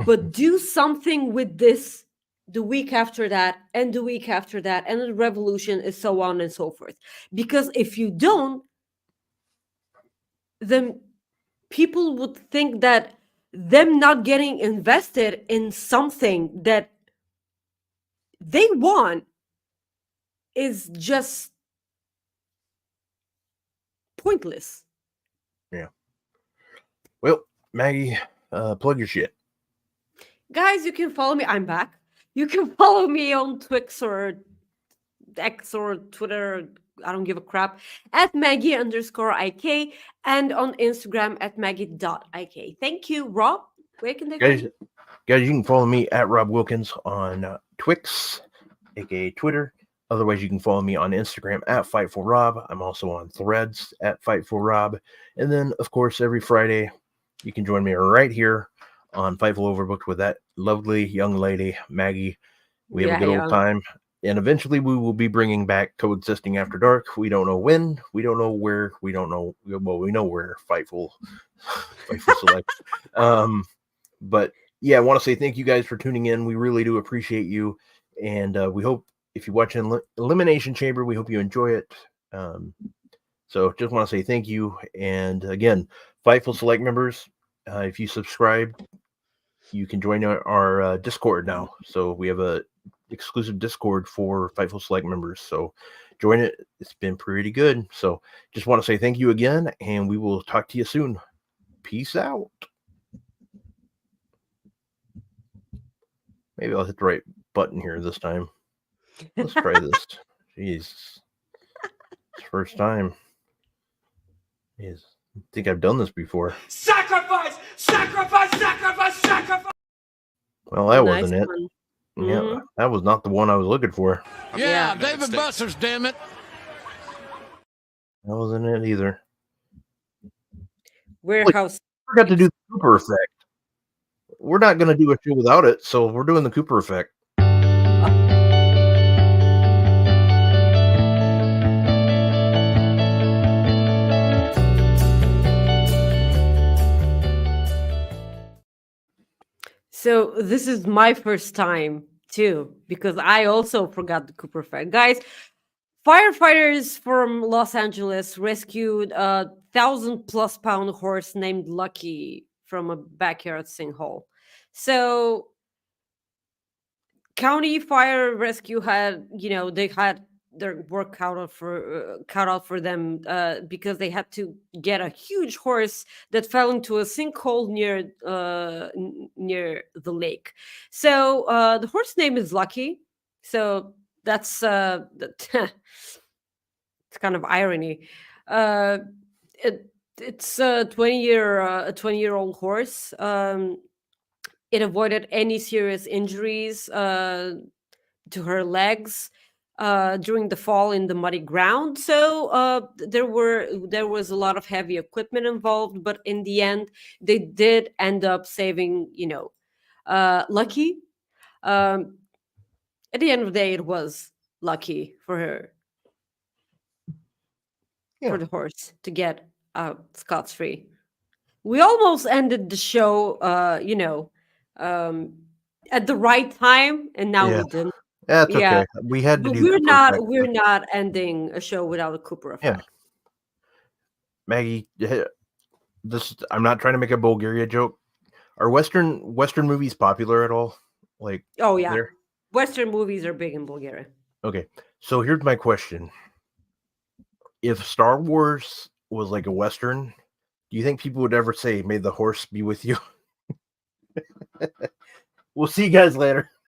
But do something with this the week after that, and the week after that, and the revolution, is so on and so forth. Because if you don't, then people would think that them not getting invested in something that they want is just pointless. Yeah. Well, Maggie, plug your shit. Guys, you can follow me. I'm back. You can follow me on Twix or X or Twitter. I don't give a crap. At Maggie_IK, and on Instagram at Maggie.IK. Thank you, Rob. Where can they find you? Guys, you can follow me at Rob Wilkins on Twix, aka Twitter. Otherwise, you can follow me on Instagram at Fightful_Rob. I'm also on Threads at Fightful_Rob. And then, of course, every Friday, you can join me right here on Fightful Overbooked with that lovely young lady, Maggie. We have a good old time. And eventually we will be bringing back Coexisting After Dark. We don't know when. We don't know where. We don't know. Well, we know where. Fightful Select. But yeah, I want to say thank you guys for tuning in. We really do appreciate you. And we hope, if you watch Elimination Chamber, we hope you enjoy it. So just want to say thank you. And again, Fightful Select members, if you subscribe, you can join our Discord now. So we have a exclusive Discord for Fightful Select members. So join it. It's been pretty good. So just want to say thank you again, and we will talk to you soon. Peace out. Maybe I'll hit the right button here this time. Let's try this. Jeez. It's first time. Jeez. I think I've done this before. Sacrifice! Sacrifice! Sacrifice! Sacrifice! Well, that wasn't it. One. Yeah, that was not the one I was looking for. Yeah, David Buster's, damn it. That wasn't it either. Warehouse. I forgot to do the Cooper effect. We're not going to do a show without it, so we're doing the Cooper effect. So this is my first time too, because I also forgot the Cooper effect. Guys, firefighters from Los Angeles rescued a 1,000+ pound horse named Lucky from a backyard sinkhole. So county fire rescue had, they had their work cut out for them because they had to get a huge horse that fell into a sinkhole near the lake. So the horse name is Lucky. So that's it's kind of irony. It's a 20-year-old horse. It avoided any serious injuries to her legs during the fall in the muddy ground. So there was a lot of heavy equipment involved, but in the end, they did end up saving, Lucky. At the end of the day, it was lucky for her, Yeah. for the horse to get scot-free. We almost ended the show, at the right time, and now Yeah. we didn't. That's Yeah. okay. We had to But do we're Cooper not effect, we're but not ending a show without a Cooper Yeah. effect. Maggie, I'm not trying to make a Bulgaria joke. Are Western movies popular at all? Like, Oh yeah. there? Western movies are big in Bulgaria. Okay. So here's my question. If Star Wars was like a Western, do you think people would ever say, "May the horse be with you"? We'll see you guys later.